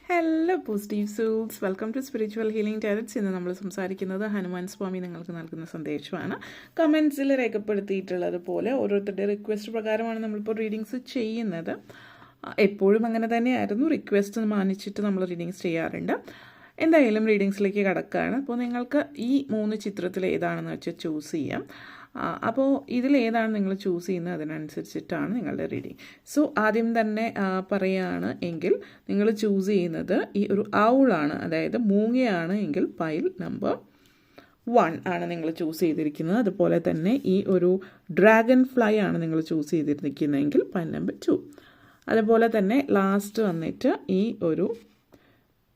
Hello positive souls, welcome to spiritual healing tarots. ഇന്ന് നമ്മൾ സംസാരിക്കുന്നത് ഹനുമാൻ സ്വാമി നിങ്ങൾക്ക് നൽകുന്ന സന്ദേശമാണ്. കമൻസിൽ രേഖപ്പെടുത്തിയിട്ടുള്ളത് പോലെ ഓരോരുത്തരുടെ റിക്വസ്റ്റ് പ്രകാരമാണ് നമ്മളിപ്പോൾ റീഡിങ്സ് ചെയ്യുന്നത്. എപ്പോഴും അങ്ങനെ തന്നെയായിരുന്നു, റിക്വസ്റ്റ് മാനിച്ചിട്ട് നമ്മൾ റീഡിങ്സ് ചെയ്യാറുണ്ട്. എന്തായാലും റീഡിങ്സിലേക്ക് കടക്കുകയാണ്. അപ്പോൾ നിങ്ങൾക്ക് ഈ 3 ചിത്രത്തിൽ ഏതാണെന്ന് വെച്ചാൽ ചൂസ് ചെയ്യാം. അപ്പോൾ ഇതിലേതാണ് നിങ്ങൾ ചൂസ് ചെയ്യുന്നത് അതിനനുസരിച്ചിട്ടാണ് നിങ്ങളുടെ റീഡിങ്. സോ ആദ്യം തന്നെ പറയുകയാണ് എങ്കിൽ നിങ്ങൾ ചൂസ് ചെയ്യുന്നത് ഈ ഒരു ഔളാണ്, അതായത് മൂങ്ങയാണ് എങ്കിൽ പൈൽ നമ്പർ 1 ആണ് നിങ്ങൾ ചൂസ് ചെയ്തിരിക്കുന്നത്. അതുപോലെ തന്നെ ഈ ഒരു ഡ്രാഗൺ ഫ്ലൈ ആണ് നിങ്ങൾ ചൂസ് ചെയ്തിരിക്കുന്നതെങ്കിൽ പൈൽ നമ്പർ 2. അതുപോലെ തന്നെ ലാസ്റ്റ് വന്നിട്ട് ഈ ഒരു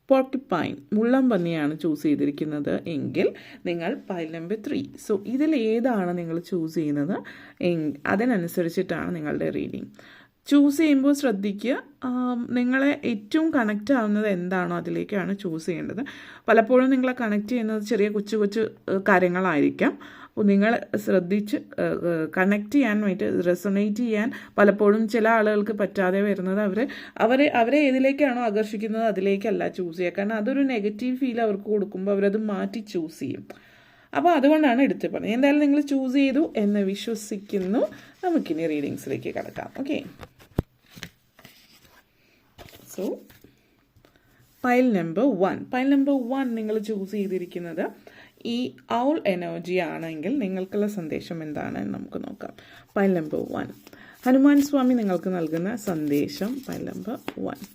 പോർക്കിപ്പൈൻ മുള്ളംപന്നിയാണ് ചൂസ് ചെയ്തിരിക്കുന്നത് എങ്കിൽ നിങ്ങൾ പൈൽ നമ്പർ 3. സോ ഇതിൽ ഏതാണ് നിങ്ങൾ ചൂസ് ചെയ്യുന്നത് അതിനനുസരിച്ചിട്ടാണ് നിങ്ങളുടെ റീഡിങ്. ചൂസ് ചെയ്യുമ്പോൾ ശ്രദ്ധിക്കുക, നിങ്ങളെ ഏറ്റവും കണക്റ്റ് ആവുന്നത് എന്താണോ അതിലേക്കാണ് ചൂസ് ചെയ്യേണ്ടത്. പലപ്പോഴും നിങ്ങളെ കണക്റ്റ് ചെയ്യുന്നത് ചെറിയ കൊച്ചു കൊച്ചു കാര്യങ്ങളായിരിക്കാം. അപ്പോൾ നിങ്ങൾ ശ്രദ്ധിച്ച് കണക്റ്റ് ചെയ്യാൻ വേണ്ടി, റെസൊണേറ്റ് ചെയ്യാൻ പലപ്പോഴും ചില ആളുകൾക്ക് പറ്റാതെ വരുന്നത് അവരെ ഏതിലേക്കാണോ ആകർഷിക്കുന്നത് അതിലേക്കല്ല ചൂസ് ചെയ്യുക. കാരണം അതൊരു നെഗറ്റീവ് ഫീൽ അവർക്ക് കൊടുക്കുമ്പോൾ അവരത് മാറ്റി ചൂസ് ചെയ്യും. അപ്പോൾ അതുകൊണ്ടാണ് എടുത്ത് പറഞ്ഞത്. എന്തായാലും നിങ്ങൾ ചൂസ് ചെയ്തു എന്ന് വിശ്വസിക്കുന്നു. നമുക്കിനി റീഡിങ്സിലേക്ക് കടക്കാം. ഓക്കെ, സോ പൈൽ നമ്പർ 1 നിങ്ങൾ ചൂസ് ചെയ്തിരിക്കുന്നത് ഈ ഔൾ എനർജി ആണെങ്കിൽ നിങ്ങൾക്കുള്ള സന്ദേശം എന്താണെന്ന് നമുക്ക് നോക്കാം. പൈൽ നമ്പർ 1, ഹനുമാൻ സ്വാമി നിങ്ങൾക്ക് നൽകുന്ന സന്ദേശം. Pile number 1.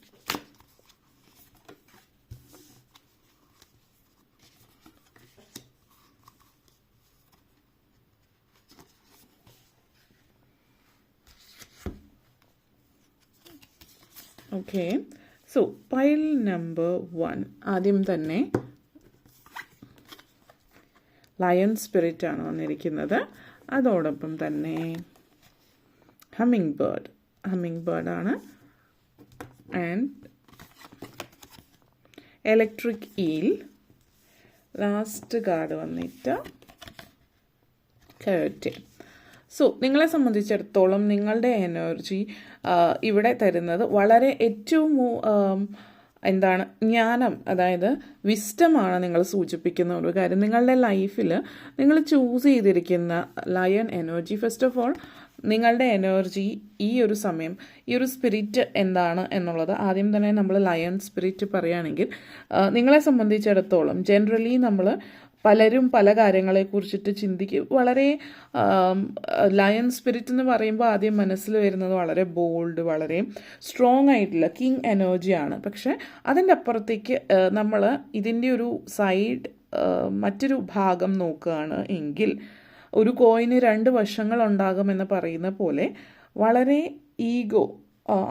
Okay, so pile number 1 ആദ്യം തന്നെ ലയൺ സ്പിരിറ്റ് ആണ് വന്നിരിക്കുന്നത്. അതോടൊപ്പം തന്നെ ഹമ്മിങ് ബേർഡ് ആണ്. And electric eel. Last card വന്നിട്ട് കർട്ടൻ. സോ നിങ്ങളെ സംബന്ധിച്ചിടത്തോളം നിങ്ങളുടെ എനർജി ഇവിടെ തരുന്നത് വളരെ ഏറ്റവും ജ്ഞാനം, അതായത് വിസ്റ്റമാണ് നിങ്ങൾ സൂചിപ്പിക്കുന്ന ഒരു കാര്യം. നിങ്ങളുടെ ലൈഫിൽ നിങ്ങൾ ചൂസ് ചെയ്തിരിക്കുന്ന lion energy, first of all നിങ്ങളുടെ എനർജി ഈ ഒരു സമയം, ഈ ഒരു സ്പിരിറ്റ് എന്താണ് എന്നുള്ളത് ആദ്യം തന്നെ നമ്മൾ ലയൺ സ്പിരിറ്റ് പറയുകയാണെങ്കിൽ, നിങ്ങളെ സംബന്ധിച്ചിടത്തോളം ജനറലി നമ്മൾ പലരും പല കാര്യങ്ങളെക്കുറിച്ചിട്ട് ചിന്തിക്കും. വളരെ ലയൺ സ്പിരിറ്റ് എന്ന് പറയുമ്പോൾ ആദ്യം മനസ്സിൽ വരുന്നത് വളരെ ബോൾഡ്, വളരെ സ്ട്രോങ് ആയിട്ടുള്ള കിങ് എനർജിയാണ്. പക്ഷെ അതിൻ്റെ അപ്പുറത്തേക്ക് നമ്മൾ ഇതിൻ്റെ ഒരു സൈഡ്, മറ്റൊരു ഭാഗം നോക്കുകയാണ് എങ്കിൽ ഒരു കോയിന് 2 വശങ്ങളുണ്ടാകുമെന്ന് പറയുന്ന പോലെ വളരെ ഈഗോ,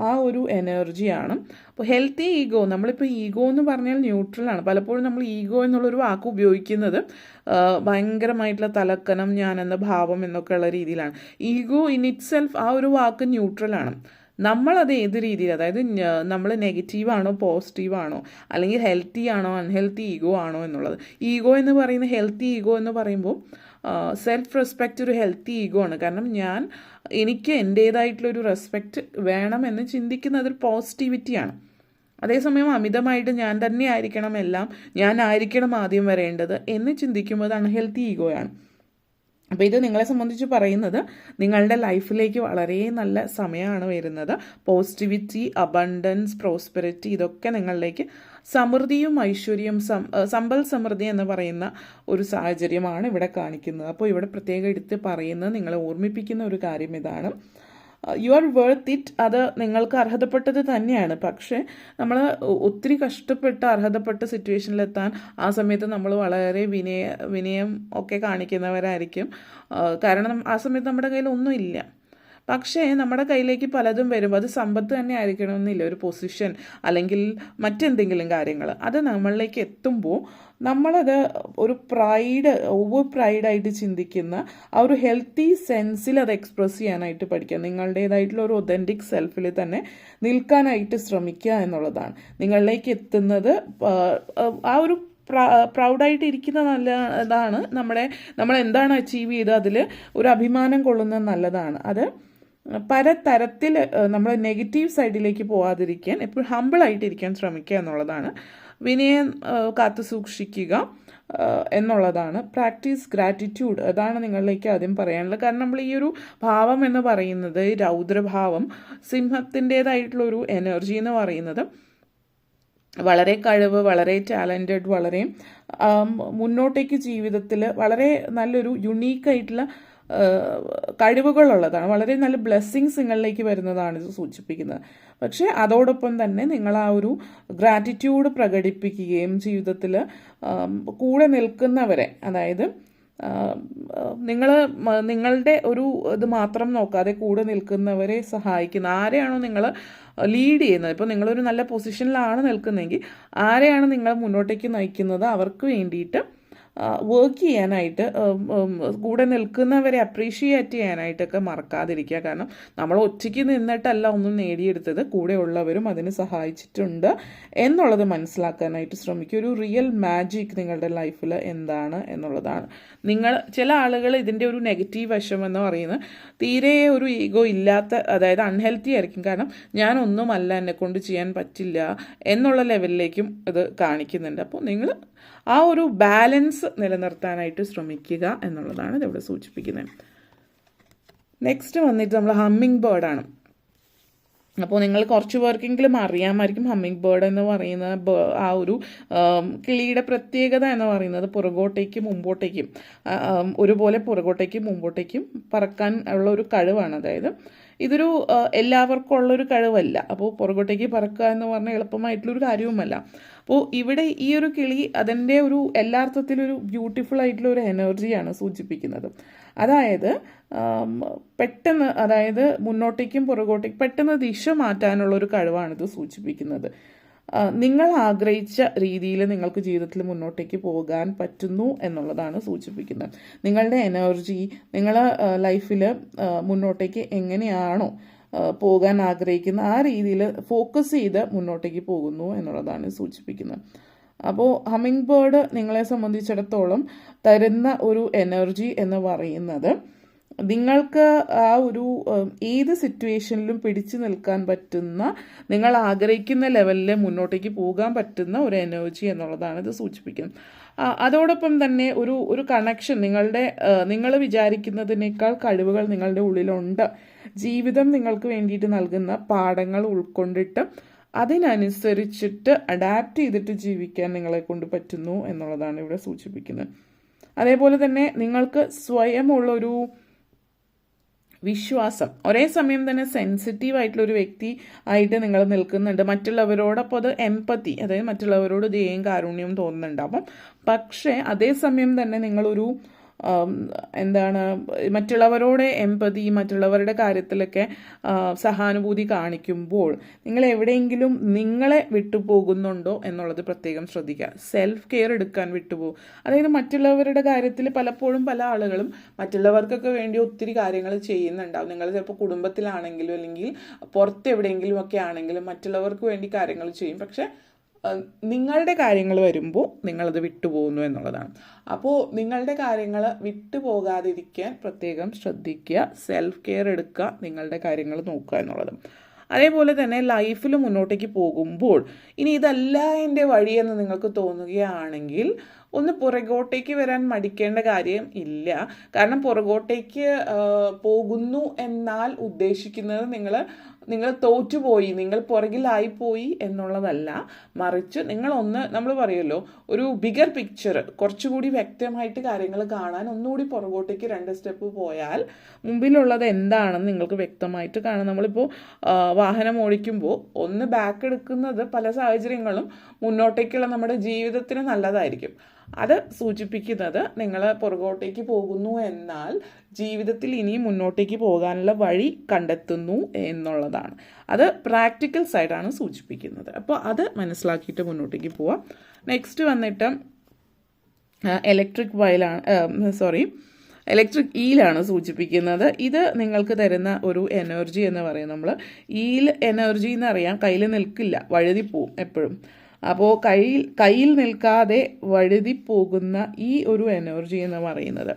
ആ ഒരു എനർജിയാണ്. അപ്പോൾ ഹെൽത്തി ഈഗോ, നമ്മളിപ്പോൾ ഈഗോ എന്ന് പറഞ്ഞാൽ ന്യൂട്രലാണ്. പലപ്പോഴും നമ്മൾ ഈഗോ എന്നുള്ളൊരു വാക്ക് ഉപയോഗിക്കുന്നത് ഭയങ്കരമായിട്ടുള്ള തലക്കനം, ഞാൻ എന്ന ഭാവം എന്നൊക്കെയുള്ള രീതിയിലാണ്. ഈഗോ ഇൻ ഇറ്റ് സെൽഫ്, ആ ഒരു വാക്ക് ന്യൂട്രലാണ്. നമ്മളത് ഏത് രീതിയിൽ, അതായത് നമ്മൾ നെഗറ്റീവാണോ പോസിറ്റീവാണോ, അല്ലെങ്കിൽ ഹെൽത്തി ആണോ അൺഹെൽത്തി ഈഗോ ആണോ എന്നുള്ളത്. ഈഗോ എന്ന് പറയുന്ന, ഹെൽത്തി ഈഗോ എന്ന് പറയുമ്പോൾ സെൽഫ് റെസ്പെക്റ്റ് ഒരു ഹെൽത്തി ഈഗോ ആണ്. കാരണം എനിക്ക് എൻ്റേതായിട്ടുള്ളൊരു റെസ്പെക്റ്റ് വേണമെന്ന് ചിന്തിക്കുന്ന അതൊരു പോസിറ്റിവിറ്റിയാണ്. അതേസമയം അമിതമായിട്ട് ഞാൻ തന്നെ ആയിരിക്കണം എല്ലാം, ഞാനായിരിക്കണം ആദ്യം വരേണ്ടത് എന്ന് ചിന്തിക്കുമ്പോൾ അത് അൺഹെൽത്തി ഈഗോയാണ്. അപ്പോൾ ഇത് നിങ്ങളെ സംബന്ധിച്ച് പറയുന്നത് നിങ്ങളുടെ ലൈഫിലേക്ക് വളരെ നല്ല സമയമാണ് വരുന്നത്. പോസിറ്റിവിറ്റി, അബണ്ടൻസ്, പ്രോസ്പെരിറ്റി, ഇതൊക്കെ നിങ്ങളിലേക്ക് സമൃദ്ധിയും ഐശ്വര്യം, സമ്പൽ സമൃദ്ധി എന്ന് പറയുന്ന ഒരു സാഹചര്യമാണ് ഇവിടെ കാണിക്കുന്നത്. അപ്പോൾ ഇവിടെ പ്രത്യേകം എടുത്ത് പറയുന്നത്, നിങ്ങളെ ഓർമ്മിപ്പിക്കുന്ന ഒരു കാര്യം ഇതാണ്, യു ആർ വർത്ത് ഇറ്റ്. അത് നിങ്ങൾക്ക് അർഹതപ്പെട്ടത് തന്നെയാണ്. പക്ഷേ നമ്മൾ ഒത്തിരി കഷ്ടപ്പെട്ട് അർഹതപ്പെട്ട സിറ്റുവേഷനിലെത്താൻ ആ സമയത്ത് നമ്മൾ വളരെ വിനയം ഒക്കെ കാണിക്കുന്നവരായിരിക്കും. കാരണം ആ സമയത്ത് നമ്മുടെ കയ്യിൽ ഒന്നുമില്ല. പക്ഷേ നമ്മുടെ കയ്യിലേക്ക് പലതും വരുമ്പോൾ അത് സമ്പത്ത് തന്നെ ആയിരിക്കണമെന്നില്ല, ഒരു പൊസിഷൻ അല്ലെങ്കിൽ മറ്റെന്തെങ്കിലും കാര്യങ്ങൾ, അത് നമ്മളിലേക്ക് എത്തുമ്പോൾ നമ്മളത് ഒരു ഓവർ പ്രൈഡായിട്ട് ചിന്തിക്കുന്ന ആ ഒരു ഹെൽത്തി സെൻസിൽ അത് എക്സ്പ്രസ് ചെയ്യാനായിട്ട് പഠിക്കുക. നിങ്ങളുടേതായിട്ടുള്ള ഒരു ഒതൻറ്റിക് സെൽഫിൽ തന്നെ നിൽക്കാനായിട്ട് ശ്രമിക്കുക എന്നുള്ളതാണ് നിങ്ങളിലേക്ക് എത്തുന്നത്. ആ ഒരു പ്രൗഡായിട്ട് ഇരിക്കുന്നത് നല്ലതാണ്. നമ്മൾ എന്താണ് അച്ചീവ് ചെയ്തത് അതിൽ ഒരു അഭിമാനം കൊള്ളുന്നത് നല്ലതാണ്. അത് പലതരത്തിൽ നമ്മൾ നെഗറ്റീവ് സൈഡിലേക്ക് പോകാതിരിക്കാൻ എപ്പോഴും ഹമ്പിളായിട്ടിരിക്കാൻ ശ്രമിക്കുക എന്നുള്ളതാണ്. വിനയം കാത്തു സൂക്ഷിക്കുക എന്നുള്ളതാണ്. പ്രാക്ടീസ് ഗ്രാറ്റിറ്റ്യൂഡ്, അതാണ് നിങ്ങളിലേക്ക് ആദ്യം പറയാനുള്ളത്. കാരണം നമ്മൾ ഈ ഒരു ഭാവം എന്ന് പറയുന്നത്, രൗദ്രഭാവം, സിംഹത്തിൻ്റേതായിട്ടുള്ളൊരു എനർജി എന്ന് പറയുന്നത് വളരെ കഴിവ്, വളരെ ടാലൻറ്റഡ്, വളരെ മുന്നോട്ടേക്ക് ജീവിതത്തിൽ വളരെ നല്ലൊരു യുണീക്കായിട്ടുള്ള കഴിവുകളുള്ളതാണ്. വളരെ നല്ല ബ്ലെസ്സിങ്സ് നിങ്ങളിലേക്ക് വരുന്നതാണ് ഇത് സൂചിപ്പിക്കുന്നത്. പക്ഷേ അതോടൊപ്പം തന്നെ നിങ്ങൾ ആ ഒരു ഗ്രാറ്റിറ്റ്യൂഡ് പ്രകടിപ്പിക്കുകയും ജീവിതത്തിൽ കൂടെ നിൽക്കുന്നവരെ, അതായത് നിങ്ങളുടെ ഒരു ഇത് മാത്രം നോക്കാതെ കൂടെ നിൽക്കുന്നവരെ സഹായിക്കുന്ന, ആരെയാണോ നിങ്ങൾ ലീഡ് ചെയ്യുന്നത്, ഇപ്പോൾ നിങ്ങളൊരു നല്ല പൊസിഷനിലാണ് നിൽക്കുന്നതെങ്കിൽ ആരെയാണ് നിങ്ങൾ മുന്നോട്ടേക്ക് നയിക്കുന്നത് അവർക്ക് വേണ്ടിയിട്ട് വർക്ക് ചെയ്യാനായിട്ട്, കൂടെ നിൽക്കുന്നവരെ അപ്രീഷിയേറ്റ് ചെയ്യാനായിട്ടൊക്കെ മറക്കാതിരിക്കുക. കാരണം നമ്മൾ ഒറ്റയ്ക്ക് നിന്നിട്ടല്ല ഒന്നും നേടിയെടുത്തത്, കൂടെയുള്ളവരും അതിന് സഹായിച്ചിട്ടുണ്ട് എന്നുള്ളത് മനസ്സിലാക്കാനായിട്ട് ശ്രമിക്കുക. ഒരു റിയൽ മാജിക് നിങ്ങളുടെ ലൈഫിൽ എന്താണ് എന്നുള്ളതാണ്. ചില ആളുകൾ ഇതിൻ്റെ ഒരു നെഗറ്റീവ് വശം എന്ന് പറയുന്നത് തീരെ ഒരു ഈഗോ ഇല്ലാത്ത, അതായത് അൺഹെൽത്തി ആയിരിക്കും. കാരണം ഞാനൊന്നുമല്ല, എന്നെക്കൊണ്ട് ചെയ്യാൻ പറ്റില്ല എന്നുള്ള ലെവലിലേക്കും ഇത് കാണിക്കുന്നുണ്ട്. അപ്പോൾ നിങ്ങൾ ആ ഒരു ബാലൻസ് നിലനിർത്താനായിട്ട് ശ്രമിക്കുക എന്നുള്ളതാണ് ഇതിവിടെ സൂചിപ്പിക്കുന്നത്. നെക്സ്റ്റ് വന്നിട്ട് നമ്മൾ ഹമ്മിങ് ബേർഡാണ്. അപ്പോൾ നിങ്ങൾ കുറച്ച് പേർക്കെങ്കിലും അറിയാമായിരിക്കും ഹമ്മിങ് ബേർഡ് എന്ന് പറയുന്ന ആ ഒരു കിളിയുടെ പ്രത്യേകത എന്ന് പറയുന്നത് പുറകോട്ടേക്കും മുമ്പോട്ടേക്കും ഒരുപോലെ പുറകോട്ടേക്കും മുമ്പോട്ടേക്കും പറക്കാൻ ഉള്ള ഒരു കഴിവാണ്. അതായത് ഇതൊരു എല്ലാവർക്കും ഉള്ളൊരു കഴിവല്ല. അപ്പോൾ പുറകോട്ടേക്ക് പറക്കുക എന്ന് പറഞ്ഞാൽ എളുപ്പമായിട്ടുള്ളൊരു കാര്യവുമല്ല. അപ്പോൾ ഇവിടെ ഈ ഒരു കിളി അതിൻ്റെ ഒരു എല്ലാ അർത്ഥത്തിലൊരു ബ്യൂട്ടിഫുൾ ആയിട്ടുള്ള ഒരു എനർജിയാണ് സൂചിപ്പിക്കുന്നത്. അതായത് പെട്ടെന്ന്, അതായത് മുന്നോട്ടേക്കും പുറകോട്ടേക്കും പെട്ടെന്ന് ദിശ മാറ്റാനുള്ളൊരു കഴിവാണിത് സൂചിപ്പിക്കുന്നത്. നിങ്ങൾ ആഗ്രഹിച്ച രീതിയിൽ നിങ്ങൾക്ക് ജീവിതത്തിൽ മുന്നോട്ടേക്ക് പോകാൻ പറ്റുന്നു എന്നുള്ളതാണ് സൂചിപ്പിക്കുന്നത്. നിങ്ങളുടെ എനർജി നിങ്ങൾ ലൈഫിൽ മുന്നോട്ടേക്ക് എങ്ങനെയാണോ പോകാൻ ആഗ്രഹിക്കുന്ന ആ രീതിയിൽ ഫോക്കസ് ചെയ്ത് മുന്നോട്ടേക്ക് പോകുന്നു എന്നുള്ളതാണ് സൂചിപ്പിക്കുന്നത്. അപ്പോൾ ഹമ്മിങ് ബേർഡ് നിങ്ങളെ സംബന്ധിച്ചിടത്തോളം തരുന്ന ഒരു എനർജി എന്ന് പറയുന്നത് നിങ്ങൾക്ക് ആ ഒരു ഏത് സിറ്റുവേഷനിലും പിടിച്ചു നിൽക്കാൻ പറ്റുന്ന, നിങ്ങൾ ആഗ്രഹിക്കുന്ന ലെവലിൽ മുന്നോട്ടേക്ക് പോകാൻ പറ്റുന്ന ഒരു എനർജി എന്നുള്ളതാണ് ഇത് സൂചിപ്പിക്കുന്നത്. അതോടൊപ്പം തന്നെ ഒരു കണക്ഷൻ, നിങ്ങൾ വിചാരിക്കുന്നതിനേക്കാൾ കഴിവുകൾ നിങ്ങളുടെ ഉള്ളിലുണ്ട്. ജീവിതം നിങ്ങൾക്ക് വേണ്ടിയിട്ട് നൽകുന്ന പാഠങ്ങൾ ഉൾക്കൊണ്ടിട്ട് അതിനനുസരിച്ചിട്ട് അഡാപ്റ്റ് ചെയ്തിട്ട് ജീവിക്കാൻ നിങ്ങളെ കൊണ്ട് പറ്റുന്നു എന്നുള്ളതാണ് ഇവിടെ സൂചിപ്പിക്കുന്നത്. അതേപോലെ തന്നെ നിങ്ങൾക്ക് സ്വയമുള്ളൊരു വിശ്വാസം, ഒരേ സമയം തന്നെ സെൻസിറ്റീവ് ആയിട്ടുള്ളൊരു വ്യക്തി ആയിട്ട് നിങ്ങൾ നിൽക്കുന്നുണ്ട്. മറ്റുള്ളവരോടൊപ്പം അത് എംപത്തി, അതായത് മറ്റുള്ളവരോട് ദയയും കാരുണ്യവും തോന്നുന്നുണ്ടാവും. പക്ഷേ അതേസമയം തന്നെ നിങ്ങളൊരു മറ്റുള്ളവരോട് എംപതി, മറ്റുള്ളവരുടെ കാര്യത്തിലൊക്കെ സഹാനുഭൂതി കാണിക്കുമ്പോൾ നിങ്ങൾ എവിടെയെങ്കിലും നിങ്ങളെ വിട്ടുപോകുന്നുണ്ടോ എന്നുള്ളത് പ്രത്യേകം ശ്രദ്ധിക്കുക. സെൽഫ് കെയർ എടുക്കാൻ വിട്ടുപോകും. അതായത് മറ്റുള്ളവരുടെ കാര്യത്തിൽ പലപ്പോഴും പല ആളുകളും മറ്റുള്ളവർക്കൊക്കെ വേണ്ടി ഒത്തിരി കാര്യങ്ങൾ ചെയ്യുന്നുണ്ടാവും. നിങ്ങൾ ചിലപ്പോൾ കുടുംബത്തിലാണെങ്കിലും അല്ലെങ്കിൽ പുറത്തെവിടെയെങ്കിലും ഒക്കെ ആണെങ്കിലും മറ്റുള്ളവർക്ക് വേണ്ടി കാര്യങ്ങൾ ചെയ്യും. പക്ഷെ നിങ്ങളുടെ കാര്യങ്ങൾ വരുമ്പോൾ നിങ്ങളത് വിട്ടുപോകുന്നു എന്നുള്ളതാണ്. അപ്പോൾ നിങ്ങളുടെ കാര്യങ്ങൾ വിട്ടുപോകാതിരിക്കാൻ പ്രത്യേകം ശ്രദ്ധിക്കുക. സെൽഫ് കെയർ എടുക്കുക, നിങ്ങളുടെ കാര്യങ്ങൾ നോക്കുക എന്നുള്ളത്. അതേപോലെ തന്നെ ലൈഫിൽ മുന്നോട്ടേക്ക് പോകുമ്പോൾ ഇനി ഇതല്ല എൻ്റെ വഴിയെന്ന് നിങ്ങൾക്ക് തോന്നുകയാണെങ്കിൽ ഒന്ന് പുറകോട്ടേക്ക് വരാൻ മടിക്കേണ്ട കാര്യം ഇല്ല. കാരണം പുറകോട്ടേക്ക് പോകുന്നു എന്നാൽ ഉദ്ദേശിക്കുന്നത് നിങ്ങൾ തോറ്റുപോയി, നിങ്ങൾ പുറകിലായിപ്പോയി എന്നുള്ളതല്ല. മറിച്ച് നമ്മൾ പറയുമല്ലോ, ഒരു ബിഗർ പിക്ചർ, കുറച്ചുകൂടി വ്യക്തമായിട്ട് കാര്യങ്ങൾ കാണാൻ ഒന്നുകൂടി പുറകോട്ടേക്ക് 2 സ്റ്റെപ്പ് പോയാൽ മുമ്പിലുള്ളത് എന്താണെന്ന് നിങ്ങൾക്ക് വ്യക്തമായിട്ട് കാണാം. നമ്മളിപ്പോൾ വാഹനം ഓടിക്കുമ്പോൾ ഒന്ന് ബാക്ക് എടുക്കുന്നത് പല സാഹചര്യങ്ങളും മുന്നോട്ടേക്കുള്ള നമ്മുടെ ജീവിതത്തിന് നല്ലതായിരിക്കും. അത് സൂചിപ്പിക്കുന്നത് നിങ്ങൾ പുറകോട്ടേക്ക് പോകുന്നു എന്നാൽ ജീവിതത്തിൽ ഇനിയും മുന്നോട്ടേക്ക് പോകാനുള്ള വഴി കണ്ടെത്തുന്നു എന്നുള്ളതാണ്. അത് പ്രാക്ടിക്കൽ സൈഡാണ് സൂചിപ്പിക്കുന്നത്. അപ്പോൾ അത് മനസ്സിലാക്കിയിട്ട് മുന്നോട്ടേക്ക് പോവാം. നെക്സ്റ്റ് വന്നിട്ട് ഇലക്ട്രിക് ഈലാണ് സൂചിപ്പിക്കുന്നത്. ഇത് നിങ്ങൾക്ക് തരുന്ന ഒരു എനർജി എന്ന് പറയും. നമ്മൾ ഈൽ എനർജി എന്നറിയാം, കയ്യിൽ നിൽക്കില്ല, വഴുതിപ്പോവും എപ്പോഴും. അപ്പോൾ കയ്യിൽ നിൽക്കാതെ വഴുതിപ്പോകുന്ന ഈ ഒരു എനർജി എന്ന് പറയുന്നത്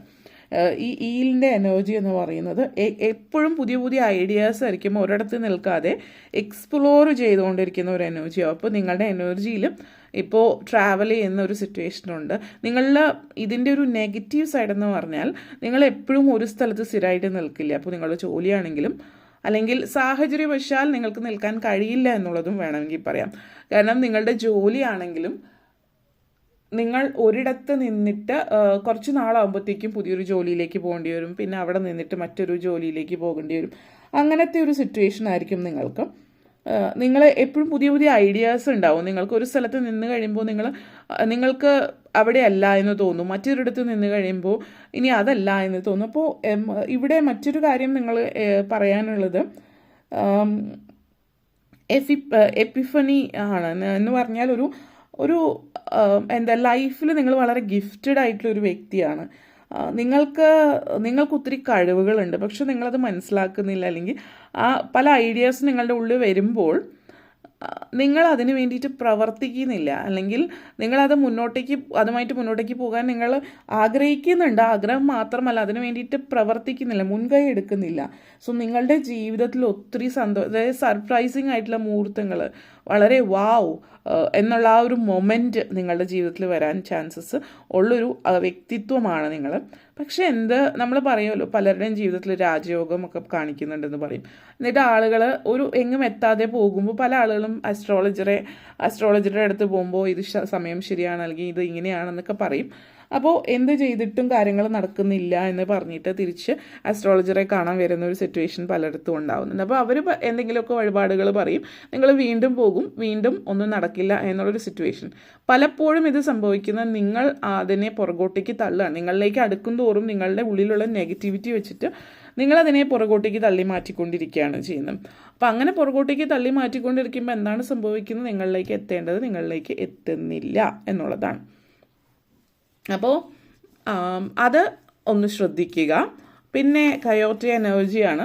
ഈ ഈലിൻ്റെ എനർജി എന്ന് പറയുന്നത് എപ്പോഴും പുതിയ പുതിയ ഐഡിയാസ് ആയിരിക്കും, ഒരിടത്ത് നിൽക്കാതെ എക്സ്പ്ലോർ ചെയ്തുകൊണ്ടിരിക്കുന്ന ഒരു എനർജിയാവും. അപ്പോൾ നിങ്ങളുടെ എനർജിയിലും ഇപ്പോൾ ട്രാവൽ ചെയ്യുന്ന ഒരു സിറ്റുവേഷനുണ്ട്. നിങ്ങളിൽ ഇതിൻ്റെ ഒരു നെഗറ്റീവ് സൈഡ് എന്ന് പറഞ്ഞാൽ നിങ്ങൾ എപ്പോഴും ഒരു സ്ഥലത്ത് സ്ഥിരമായിട്ട് നിൽക്കില്ല. അപ്പോൾ നിങ്ങളുടെ ജോലിയാണെങ്കിലും അല്ലെങ്കിൽ സാഹചര്യവശാൽ നിങ്ങൾക്ക് നിൽക്കാൻ കഴിയില്ല എന്നുള്ളതും വേണമെങ്കിൽ പറയാം. കാരണം നിങ്ങളുടെ ജോലിയാണെങ്കിലും നിങ്ങൾ ഒരിടത്ത് നിന്നിട്ട് കുറച്ച് നാളാകുമ്പോഴത്തേക്കും പുതിയൊരു ജോലിയിലേക്ക് പോകേണ്ടി വരും, പിന്നെ അവിടെ നിന്നിട്ട് മറ്റൊരു ജോലിയിലേക്ക് പോകേണ്ടി വരും. അങ്ങനത്തെ ഒരു സിറ്റുവേഷൻ ആയിരിക്കും നിങ്ങൾക്ക്. നിങ്ങൾ എപ്പോഴും പുതിയ പുതിയ ഐഡിയാസ് ഉണ്ടാവും. നിങ്ങൾക്ക് ഒരു സ്ഥലത്ത് നിന്ന് കഴിയുമ്പോൾ നിങ്ങൾക്ക് അവിടെ അല്ല എന്ന് തോന്നും, മറ്റൊരിടത്ത് നിന്ന് കഴിയുമ്പോൾ ഇനി അതല്ല എന്ന് തോന്നും. അപ്പോൾ ഇവിടെ മറ്റൊരു കാര്യം നിങ്ങൾ പറയാനുള്ളത് എപ്പിഫനി ആണ് എന്ന് പറഞ്ഞാൽ ഒരു എന്താ ലൈഫിൽ നിങ്ങൾ വളരെ ഗിഫ്റ്റഡ് ആയിട്ടുള്ള ഒരു വ്യക്തിയാണ്. നിങ്ങൾക്ക് ഒത്തിരി കഴിവുകളുണ്ട്, പക്ഷെ നിങ്ങളത് മനസ്സിലാക്കുന്നില്ല. അല്ലെങ്കിൽ പല ഐഡിയാസ് നിങ്ങളുടെ ഉള്ളിൽ വരുമ്പോൾ നിങ്ങൾ അതിന് വേണ്ടിയിട്ട് പ്രവർത്തിക്കുന്നില്ല, അല്ലെങ്കിൽ നിങ്ങളത് അതുമായിട്ട് മുന്നോട്ടേക്ക് പോകാൻ നിങ്ങൾ ആഗ്രഹിക്കുന്നുണ്ട്. ആഗ്രഹം മാത്രമല്ല, അതിന് വേണ്ടിയിട്ട് പ്രവർത്തിക്കുന്നില്ല, മുൻകൈ എടുക്കുന്നില്ല. സോ നിങ്ങളുടെ ജീവിതത്തിൽ ഒത്തിരി അതായത് സർപ്രൈസിങ് ആയിട്ടുള്ള മുഹൂർത്തങ്ങൾ, വളരെ വാവ് എന്നുള്ള ആ ഒരു മൊമെൻറ്റ് നിങ്ങളുടെ ജീവിതത്തിൽ വരാൻ ചാൻസസ് ഉള്ളൊരു വ്യക്തിത്വമാണ് നിങ്ങൾ. പക്ഷെ നമ്മൾ പറയുമല്ലോ, പലരുടെയും ജീവിതത്തിൽ രാജയോഗം ഒക്കെ കാണിക്കുന്നുണ്ടെന്ന് പറയും. എന്നിട്ട് ആളുകൾ എങ്ങും എത്താതെ പോകുമ്പോൾ പല ആളുകളും അസ്ട്രോളജറുടെ അടുത്ത് പോകുമ്പോൾ ഇത് സമയം ശരിയാണ് അല്ലെങ്കിൽ ഇത് ഇങ്ങനെയാണെന്നൊക്കെ പറയും. അപ്പോൾ എന്ത് ചെയ്തിട്ടും കാര്യങ്ങൾ നടക്കുന്നില്ല എന്ന് പറഞ്ഞിട്ട് തിരിച്ച് അസ്ട്രോളജറെ കാണാൻ വരുന്ന ഒരു സിറ്റുവേഷൻ പലയിടത്തും ഉണ്ടാകുന്നുണ്ട്. അപ്പോൾ അവർ എന്തെങ്കിലുമൊക്കെ വഴിപാടുകൾ പറയും, നിങ്ങൾ വീണ്ടും പോകും, വീണ്ടും ഒന്നും നടക്കില്ല എന്നുള്ളൊരു സിറ്റുവേഷൻ. പലപ്പോഴും ഇത് സംഭവിക്കുന്നത് നിങ്ങൾ അതിനെ പുറകോട്ടേക്ക് തള്ളുകയാണ്. നിങ്ങളിലേക്ക് അടുക്കും തോറും നിങ്ങളുടെ ഉള്ളിലുള്ള നെഗറ്റിവിറ്റി വെച്ചിട്ട് നിങ്ങളതിനെ പുറകോട്ടേക്ക് തള്ളി മാറ്റിക്കൊണ്ടിരിക്കുകയാണ് ചെയ്യുന്നത്. അപ്പോൾ അങ്ങനെ പുറകോട്ടേക്ക് തള്ളി മാറ്റിക്കൊണ്ടിരിക്കുമ്പോൾ എന്താണ് സംഭവിക്കുന്നത്? നിങ്ങളിലേക്ക് എത്തേണ്ടത് നിങ്ങളിലേക്ക് എത്തുന്നില്ല എന്നുള്ളതാണ്. അപ്പോൾ അത് ഒന്ന് ശ്രദ്ധിക്കുക. പിന്നെ കയോട്ടി എനർജിയാണ്.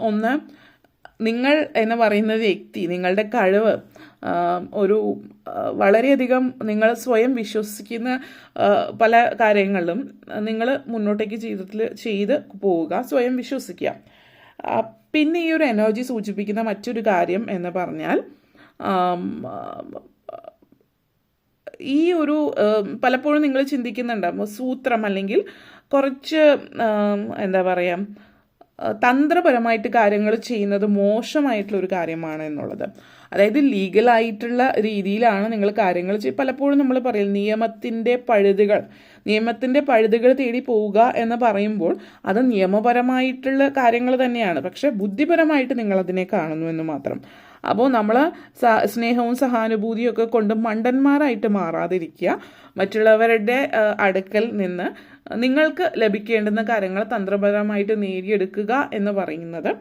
ഒന്ന്, നിങ്ങൾ എന്ന് പറയുന്ന വ്യക്തി, നിങ്ങളുടെ കഴിവ്, വളരെയധികം നിങ്ങൾ സ്വയം വിശ്വസിക്കുന്ന പല കാര്യങ്ങളിലും നിങ്ങൾ മുന്നോട്ടേക്ക് ജീവിതത്തിൽ ചെയ്ത് പോവുക, സ്വയം വിശ്വസിക്കുക. പിന്നെ ഈ ഒരു എനർജി സൂചിപ്പിക്കുന്ന മറ്റൊരു കാര്യം എന്ന് പറഞ്ഞാൽ ഈ ഒരു പലപ്പോഴും നിങ്ങൾ ചിന്തിക്കുന്നുണ്ടാകും സൂത്രം അല്ലെങ്കിൽ കുറച്ച് എന്താ പറയുക തന്ത്രപരമായിട്ട് കാര്യങ്ങൾ ചെയ്യുന്നത് മോശമായിട്ടുള്ളൊരു കാര്യമാണ് എന്നുള്ളത്. അതായത് ലീഗലായിട്ടുള്ള രീതിയിലാണ് നിങ്ങൾ കാര്യങ്ങൾ പലപ്പോഴും നമ്മൾ പറയും നിയമത്തിൻ്റെ പഴുതുകൾ തേടി പോവുക എന്ന് പറയുമ്പോൾ അത് നിയമപരമായിട്ടുള്ള കാര്യങ്ങൾ തന്നെയാണ്, പക്ഷെ ബുദ്ധിപരമായിട്ട് നിങ്ങളതിനെ കാണുന്നു എന്ന് മാത്രം. അപ്പോൾ നമ്മൾ സ്നേഹവും സഹാനുഭൂതിയും ഒക്കെ കൊണ്ട് മണ്ടന്മാരായിട്ട് മാറാതിരിക്കുക. മറ്റുള്ളവരുടെ അടുക്കൽ നിന്ന് നിങ്ങൾക്ക് ലഭിക്കേണ്ടുന്ന കാര്യങ്ങൾ തന്ത്രപരമായിട്ട് നേടിയെടുക്കുക എന്ന് പറയുന്നത്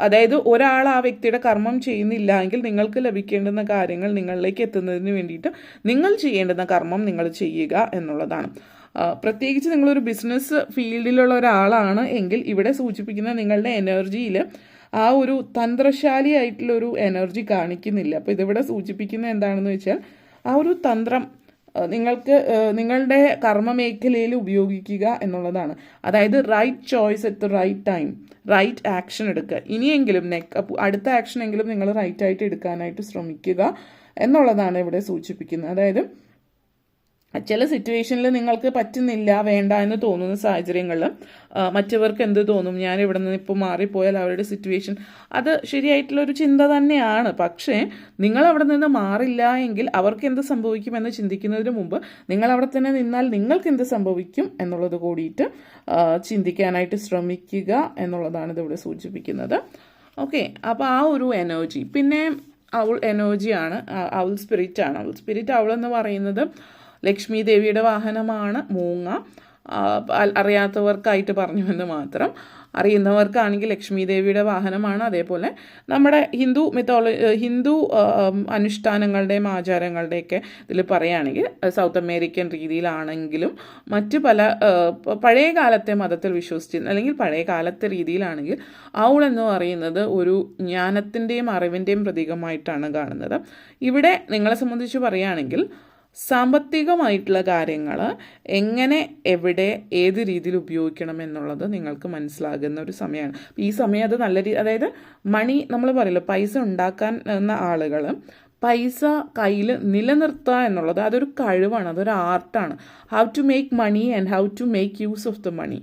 അതായത് ഒരാൾ ആ വ്യക്തിയുടെ കർമ്മം ചെയ്യുന്നില്ല എങ്കിൽ നിങ്ങൾക്ക് ലഭിക്കേണ്ടുന്ന കാര്യങ്ങൾ നിങ്ങളിലേക്ക് എത്തുന്നതിന് വേണ്ടിയിട്ട് നിങ്ങൾ ചെയ്യേണ്ടുന്ന കർമ്മം നിങ്ങൾ ചെയ്യുക എന്നുള്ളതാണ്. പ്രത്യേകിച്ച് നിങ്ങളൊരു ബിസിനസ് ഫീൽഡിലുള്ള ഒരാളാണ് എങ്കിൽ ഇവിടെ സൂചിപ്പിക്കുന്ന നിങ്ങളുടെ എനർജിയിൽ ആ ഒരു തന്ത്രശാലിയായിട്ടുള്ളൊരു എനർജി കാണിക്കുന്നില്ല. അപ്പോൾ ഇതിവിടെ സൂചിപ്പിക്കുന്നത് എന്താണെന്ന് വെച്ചാൽ ആ ഒരു തന്ത്രം നിങ്ങൾക്ക് നിങ്ങളുടെ കർമ്മമേഖലയിൽ ഉപയോഗിക്കുക എന്നുള്ളതാണ്. അതായത് right choice at the right time, right action എടുക്കുക. ഇനിയെങ്കിലും അടുത്ത ആക്ഷനെങ്കിലും നിങ്ങൾ റൈറ്റായിട്ട് എടുക്കാനായിട്ട് ശ്രമിക്കുക എന്നുള്ളതാണ് ഇവിടെ സൂചിപ്പിക്കുന്നത്. അതായത് ചില സിറ്റുവേഷനിൽ നിങ്ങൾക്ക് പറ്റുന്നില്ല, വേണ്ട എന്ന് തോന്നുന്ന സാഹചര്യങ്ങളിൽ മറ്റവർക്ക് എന്ത് തോന്നും, ഞാൻ ഇവിടെ നിന്ന് ഇപ്പോൾ മാറിപ്പോയാൽ അവരുടെ സിറ്റുവേഷൻ, അത് ശരിയായിട്ടുള്ളൊരു ചിന്ത തന്നെയാണ്. പക്ഷേ നിങ്ങൾ അവിടെ നിന്ന് മാറില്ല എങ്കിൽ അവർക്ക് എന്ത് സംഭവിക്കുമെന്ന് ചിന്തിക്കുന്നതിന് മുമ്പ് നിങ്ങൾ അവിടെ തന്നെ നിന്നാൽ നിങ്ങൾക്ക് എന്ത് സംഭവിക്കും എന്നുള്ളത് കൂടിയിട്ട് ചിന്തിക്കാനായിട്ട് ശ്രമിക്കുക എന്നുള്ളതാണ് ഇതിവിടെ സൂചിപ്പിക്കുന്നത്. ഓക്കെ, അപ്പോൾ ആ ഒരു എനർജി. പിന്നെ അവൾ എനർജിയാണ്, അവൾ സ്പിരിറ്റാണ്. അവൾ എന്ന് പറയുന്നത് ലക്ഷ്മി ദേവിയുടെ വാഹനമാണ് മൂങ്ങ. അറിയാത്തവർക്കായിട്ട് പറഞ്ഞുവെന്ന് മാത്രം. അറിയുന്നവർക്കാണെങ്കിൽ ലക്ഷ്മി ദേവിയുടെ വാഹനമാണ്. അതേപോലെ നമ്മുടെ ഹിന്ദു അനുഷ്ഠാനങ്ങളുടെയും ആചാരങ്ങളുടെയൊക്കെ ഇതിൽ പറയുകയാണെങ്കിൽ സൗത്ത് അമേരിക്കൻ രീതിയിലാണെങ്കിലും മറ്റ് പല പഴയ കാലത്തെ മതത്തിൽ വിശ്വസിച്ചിരുന്ന അല്ലെങ്കിൽ പഴയ കാലത്തെ രീതിയിലാണെങ്കിൽ ഔൾ എന്ന് പറയുന്നത് ഒരു ജ്ഞാനത്തിൻ്റെയും അറിവിൻ്റെയും പ്രതീകമായിട്ടാണ് കാണുന്നത്. ഇവിടെ നിങ്ങളെ സംബന്ധിച്ച് പറയുകയാണെങ്കിൽ സാമ്പത്തികമായിട്ടുള്ള കാര്യങ്ങൾ എങ്ങനെ എവിടെ ഏത് രീതിയിൽ ഉപയോഗിക്കണം എന്നുള്ളത് നിങ്ങൾക്ക് മനസ്സിലാകുന്ന ഒരു സമയമാണ്. ഈ സമയം അത് നല്ല അതായത് മണി നമ്മൾ പറയല്ലോ പൈസ ഉണ്ടാക്കാൻ എന്ന ആളുകൾ പൈസ കയ്യിൽ നിലനിർത്തുക എന്നുള്ളത് അതൊരു കഴിവാണ്, അതൊരു ആർട്ടാണ്. How to make money and how to make use of the money,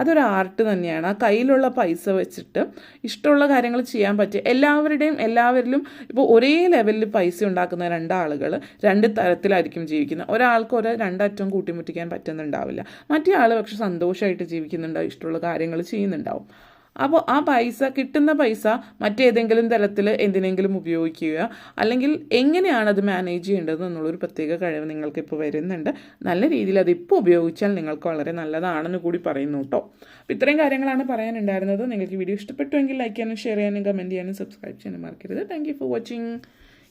അതൊരു ആർട്ട് തന്നെയാണ്. ആ കയ്യിലുള്ള പൈസ വെച്ചിട്ട് ഇഷ്ടമുള്ള കാര്യങ്ങൾ ചെയ്യാൻ പറ്റുക. എല്ലാവരിലും ഇപ്പോൾ ഒരേ ലെവലിൽ പൈസ ഉണ്ടാക്കുന്ന രണ്ടാളുകൾ രണ്ട് തരത്തിലായിരിക്കും ജീവിക്കുന്നത്. ഒരാൾക്ക് രണ്ടറ്റം കൂട്ടിമുട്ടിക്കാൻ പറ്റുന്നുണ്ടാവില്ല, മറ്റേ ആൾ പക്ഷെ സന്തോഷമായിട്ട് ജീവിക്കുന്നുണ്ടാവും, ഇഷ്ടമുള്ള കാര്യങ്ങൾ ചെയ്യുന്നുണ്ടാവും. അപ്പോൾ ആ കിട്ടുന്ന പൈസ മറ്റേതെങ്കിലും തരത്തിൽ എന്തിനെങ്കിലും ഉപയോഗിക്കുക, അല്ലെങ്കിൽ എങ്ങനെയാണ് അത് മാനേജ് ചെയ്യേണ്ടത് എന്നുള്ളൊരു പ്രത്യേക കഴിവ് നിങ്ങൾക്കിപ്പോൾ വരുന്നുണ്ട്. നല്ല രീതിയിൽ അതിപ്പോൾ ഉപയോഗിച്ചാൽ നിങ്ങൾക്ക് വളരെ നല്ലതാണെന്ന് കൂടി പറയുന്നു കേട്ടോ. അപ്പോൾ ഇത്രയും കാര്യങ്ങളാണ് പറയാനുണ്ടായിരുന്നത്. നിങ്ങൾക്ക് വീഡിയോ ഇഷ്ടപ്പെട്ടുവെങ്കിൽ ലൈക്ക് ചെയ്യാനും ഷെയർ ചെയ്യാനും കമൻറ്റ് ചെയ്യാനും സബ്സ്ക്രൈബ് ചെയ്യാനും മറക്കരുത്. Thank you for watching.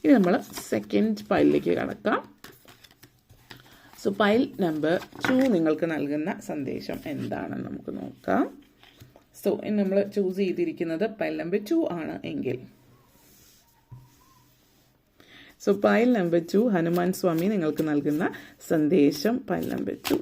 ഇനി നമ്മൾ സെക്കൻഡ് പൈലിലേക്ക് കടക്കാം. സോ പൈൽ നമ്പർ 2 നിങ്ങൾക്ക് നൽകുന്ന സന്ദേശം എന്താണെന്ന് നമുക്ക് നോക്കാം. സോ ഇനി നമ്മൾ ചൂസ് ചെയ്തിരിക്കുന്നത് പൈൽ നമ്പർ 2 ആണ് എങ്കിൽ, സോ പൈൽ നമ്പർ 2 ഹനുമാൻ സ്വാമി നിങ്ങൾക്ക് നൽകുന്ന സന്ദേശം pile number 2.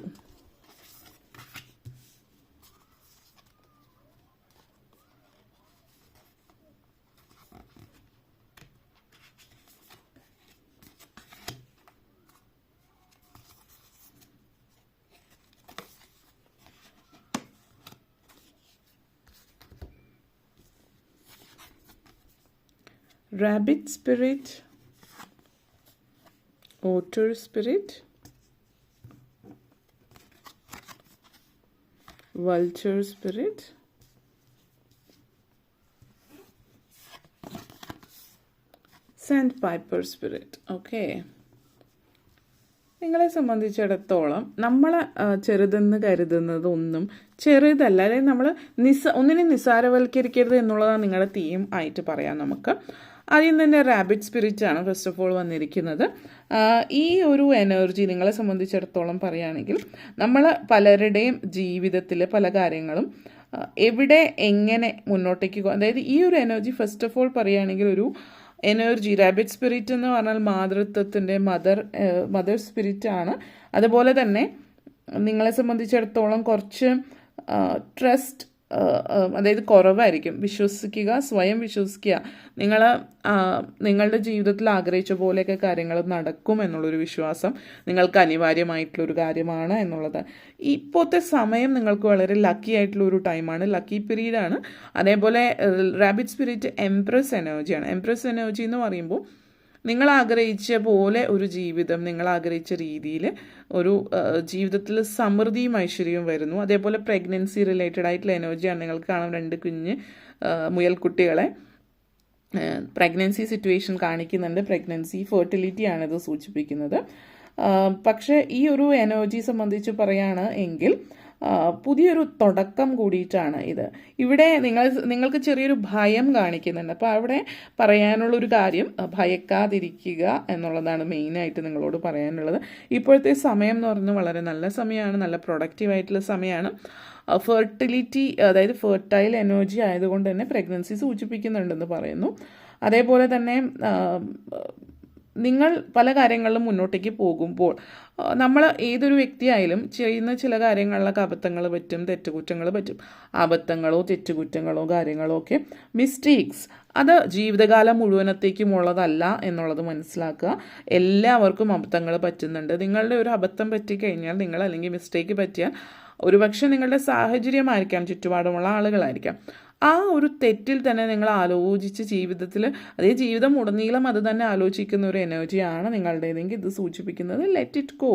Rabbit spirit, otter spirit, vulture spirit, sandpiper spirit. Okay. നിങ്ങളെ സംബന്ധിച്ചിടത്തോളം നമ്മൾ ചെറുതെന്ന് കരുതുന്നത് ഒന്നും ചെറുതല്ല, അല്ലെങ്കിൽ നമ്മൾ ഒന്നിനെ നിസ്സാരവൽക്കരിക്കരുത് എന്നുള്ളതാണ് നിങ്ങളുടെ തീം ആയിട്ട് പറയാം നമുക്ക്. ആദ്യം തന്നെ റാബിറ്റ് സ്പിരിറ്റ് ആണ് ഫസ്റ്റ് ഓഫ് ഓൾ വന്നിരിക്കുന്നത്. ഈ ഒരു എനർജി നിങ്ങളെ സംബന്ധിച്ചിടത്തോളം പറയുകയാണെങ്കിൽ നമ്മൾ പലരുടെയും ജീവിതത്തിൽ പല കാര്യങ്ങളും എവിടെ എങ്ങനെ മുന്നോട്ടേക്ക് അതായത് ഈ ഒരു എനർജി ഫസ്റ്റ് ഓഫ് ഓൾ പറയുകയാണെങ്കിൽ ഒരു എനർജി റാബിറ്റ് സ്പിരിറ്റ് എന്ന് പറഞ്ഞാൽ മാതൃത്വത്തിൻ്റെ മദർ സ്പിരിറ്റ് ആണ്. അതുപോലെ തന്നെ നിങ്ങളെ സംബന്ധിച്ചിടത്തോളം കുറച്ച് ട്രസ്റ്റ് അതായത് കുറവായിരിക്കും. സ്വയം വിശ്വസിക്കുക, നിങ്ങളുടെ ജീവിതത്തിൽ ആഗ്രഹിച്ച പോലെയൊക്കെ കാര്യങ്ങൾ നടക്കും എന്നുള്ളൊരു വിശ്വാസം നിങ്ങൾക്ക് അനിവാര്യമായിട്ടുള്ളൊരു കാര്യമാണ് എന്നുള്ളത്. ഇപ്പോഴത്തെ സമയം നിങ്ങൾക്ക് വളരെ ലക്കി ആയിട്ടുള്ളൊരു ടൈമാണ്, ലക്കി പീരീഡാണ്. അതേപോലെ റാബിറ്റ് സ്പിരിറ്റ് എംപ്രസ് എനർജിയാണ്. എംപ്രസ് എനർജി എന്ന് പറയുമ്പോൾ നിങ്ങൾ ആഗ്രഹിച്ച പോലെ ഒരു ജീവിതം, നിങ്ങൾ ആഗ്രഹിച്ച രീതിയിൽ ഒരു ജീവിതത്തിൽ സമൃദ്ധിയും ഐശ്വര്യവും വരുന്നു. അതേപോലെ പ്രഗ്നൻസി റിലേറ്റഡ് ആയിട്ടുള്ള എനർജിയാണ്. നിങ്ങൾക്ക് കാണാം 2 കുഞ്ഞ് മുയൽക്കുട്ടികളെ പ്രഗ്നൻസി സിറ്റുവേഷൻ കാണിക്കുന്നുണ്ട്. ഫെർട്ടിലിറ്റിയാണ് ഇത് സൂചിപ്പിക്കുന്നത്. പക്ഷേ ഈ ഒരു എനർജി സംബന്ധിച്ച് പറയുകയാണ് എങ്കിൽ പുതിയൊരു തുടക്കം കൂടിയിട്ടാണ് ഇത്. ഇവിടെ നിങ്ങൾക്ക് ചെറിയൊരു ഭയം കാണിക്കുന്നുണ്ട്. അപ്പോൾ അവിടെ പറയാനുള്ളൊരു കാര്യം ഭയക്കാതിരിക്കുക എന്നുള്ളതാണ് മെയിനായിട്ട് നിങ്ങളോട് പറയാനുള്ളത്. ഇപ്പോഴത്തെ സമയം എന്ന് പറയുന്നത് വളരെ നല്ല സമയമാണ്, നല്ല പ്രൊഡക്റ്റീവായിട്ടുള്ള സമയമാണ്. ഫെർട്ടിലിറ്റി അതായത് ഫെർട്ടൈൽ എനർജി ആയതുകൊണ്ട് തന്നെ പ്രഗ്നൻസി സൂചിപ്പിക്കുന്നുണ്ടെന്ന് പറയുന്നു. അതേപോലെ തന്നെ നിങ്ങൾ പല കാര്യങ്ങളിലും മുന്നോട്ടേക്ക് പോകുമ്പോൾ നമ്മൾ ഏതൊരു വ്യക്തിയായാലും ചെയ്യുന്ന ചില കാര്യങ്ങളിലൊക്കെ അബദ്ധങ്ങൾ പറ്റും, തെറ്റുകുറ്റങ്ങൾ പറ്റും. അബദ്ധങ്ങളോ തെറ്റുകുറ്റങ്ങളോ കാര്യങ്ങളോ ഒക്കെ മിസ്റ്റേക്സ് അത് ജീവിതകാലം മുഴുവനത്തേക്കും ഉള്ളതല്ല എന്നുള്ളത് മനസ്സിലാക്കുക. എല്ലാവർക്കും അബദ്ധങ്ങൾ പറ്റുന്നുണ്ട്. നിങ്ങളുടെ ഒരു അബദ്ധം പറ്റിക്കഴിഞ്ഞാൽ അല്ലെങ്കിൽ മിസ്റ്റേക്ക് പറ്റിയാൽ ഒരുപക്ഷെ നിങ്ങളുടെ സാഹചര്യമായിരിക്കാം, ചുറ്റുപാടുമുള്ള ആളുകളായിരിക്കാം. ആ ഒരു തെറ്റിൽ തന്നെ നിങ്ങൾ ആലോചിച്ച് ജീവിതത്തിൽ ജീവിതം ഉടനീളം അത് തന്നെ ആലോചിക്കുന്ന ഒരു എനർജിയാണ് നിങ്ങളുടേതെങ്കിൽ ഇത് സൂചിപ്പിക്കുന്നത് ലെറ്റ് ഇറ്റ് ഗോ.